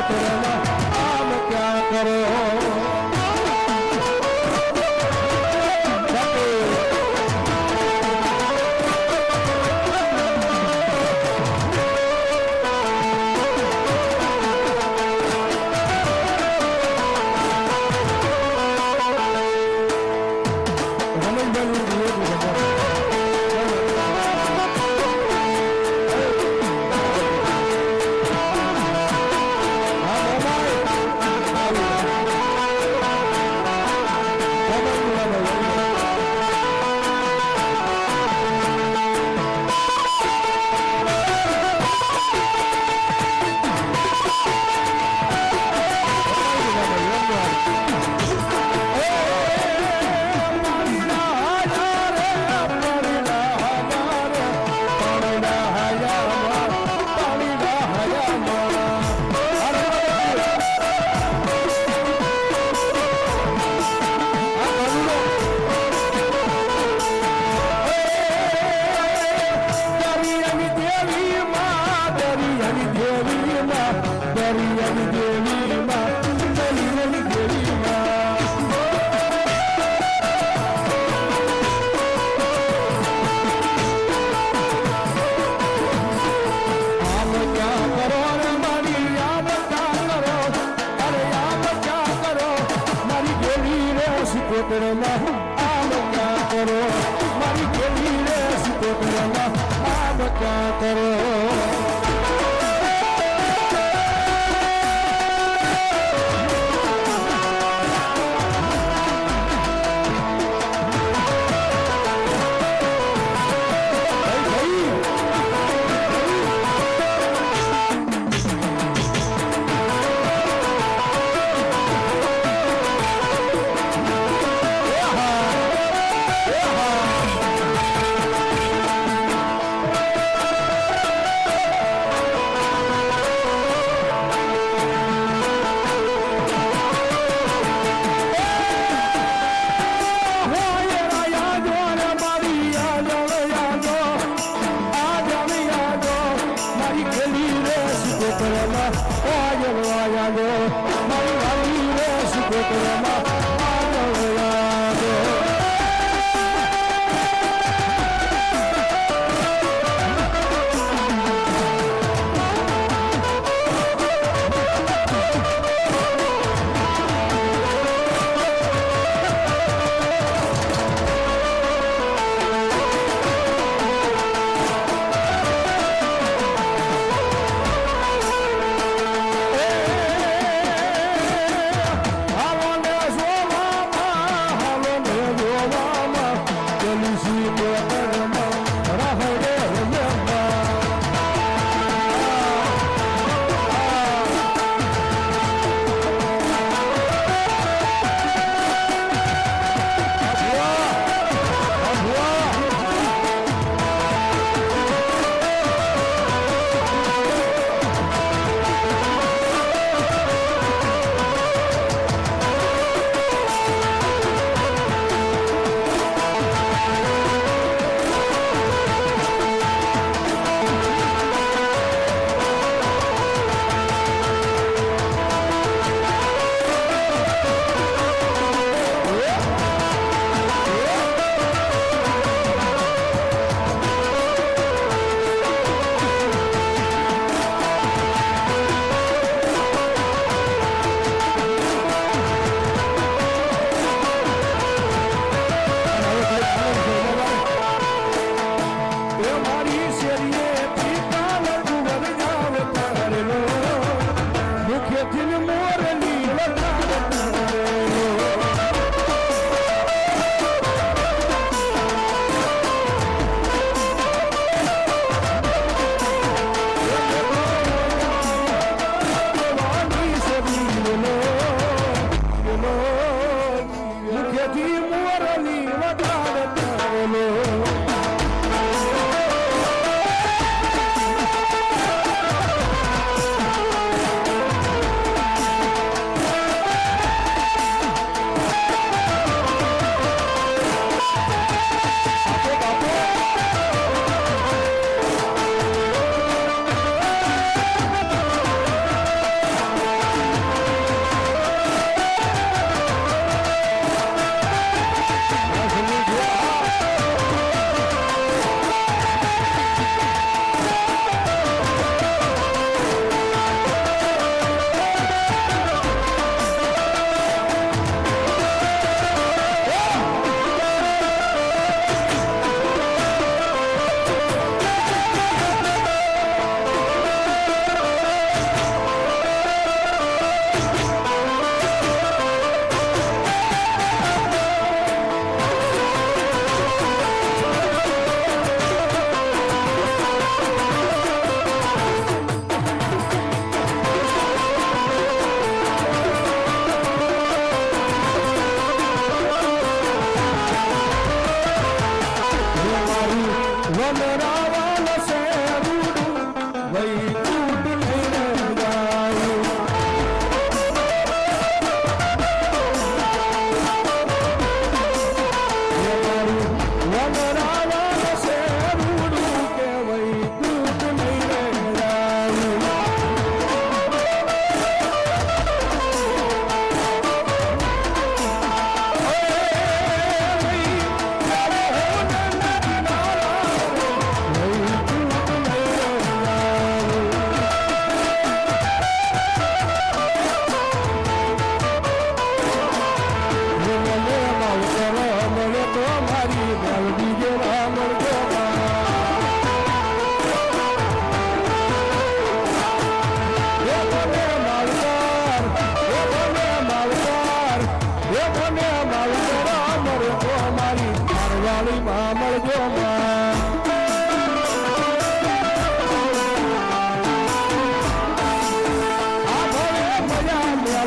સિકોતરમાં આમ ક્યાં કરો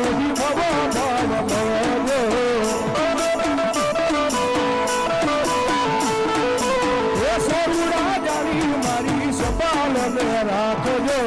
નથી ખબર મળજો એ સોરુડા જાણી મારી સંભાળ ને રાખજો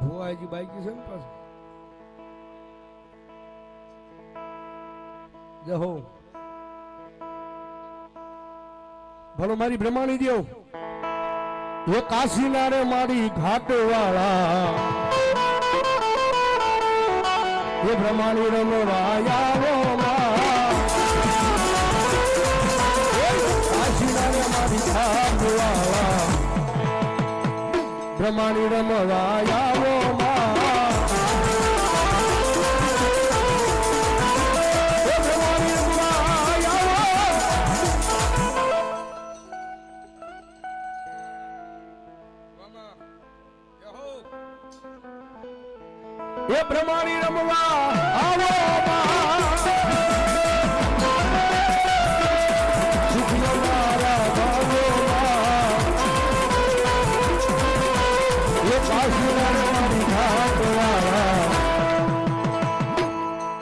ભુવાજી બાઈકી છે ને પાછું જહો ભલો મારી બ્રહ્માણી દેવ એ કાશી નારે મારી ઘાટ વાળા એ બ્રહ્માણી રમવાયા કાશી નારે મારી ઘાટ વાળા બ્રહ્માણી રમવાયા એ બ્રહ્માણી રમવા આવો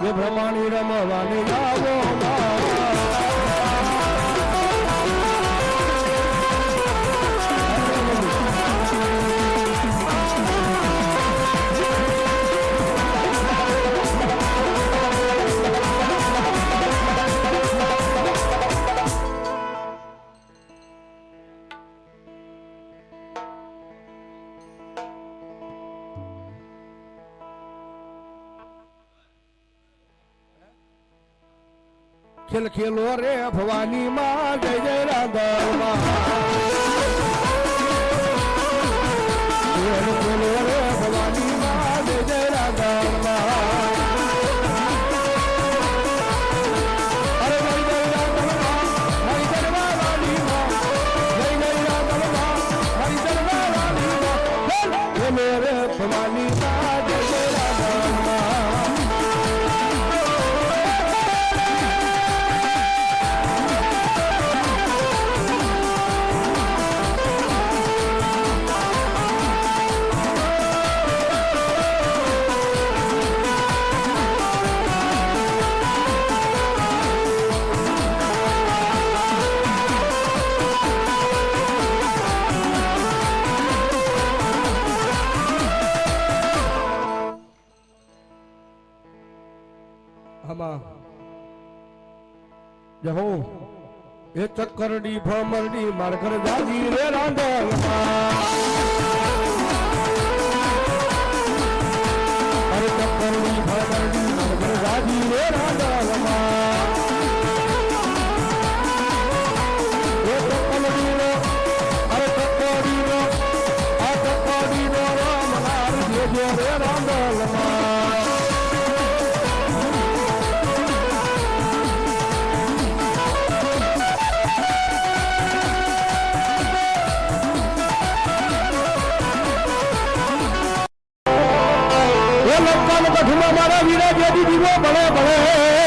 એ બ્રહ્માણી રમવાની આવો ખેલ ખેલો રે ભવાની માં જય જય રાધા ખેલ ખેલો રે ભવાની માં જય જય રાધા અરે જય જય રાધા હરિ જરવા વાલી માં જય જય રાધા હરિ જરવા વાલી માં ખેલ રે ભવાની માં જય જય રાધા જહો એ ચક્કરડી ભમરડી માર ઘર જાજી રે રાંધણમાં અરે ચક્કરડી ભમરડી માર ઘર જાજી રે રાંધણમાં એ ચક્કરડીનો અરે ચક્કરડીનો આ ચક્કરડીનો રામનાર દેજો રે રાંધણમાં મારા વીરા જેથી દીવો ભલે ભલે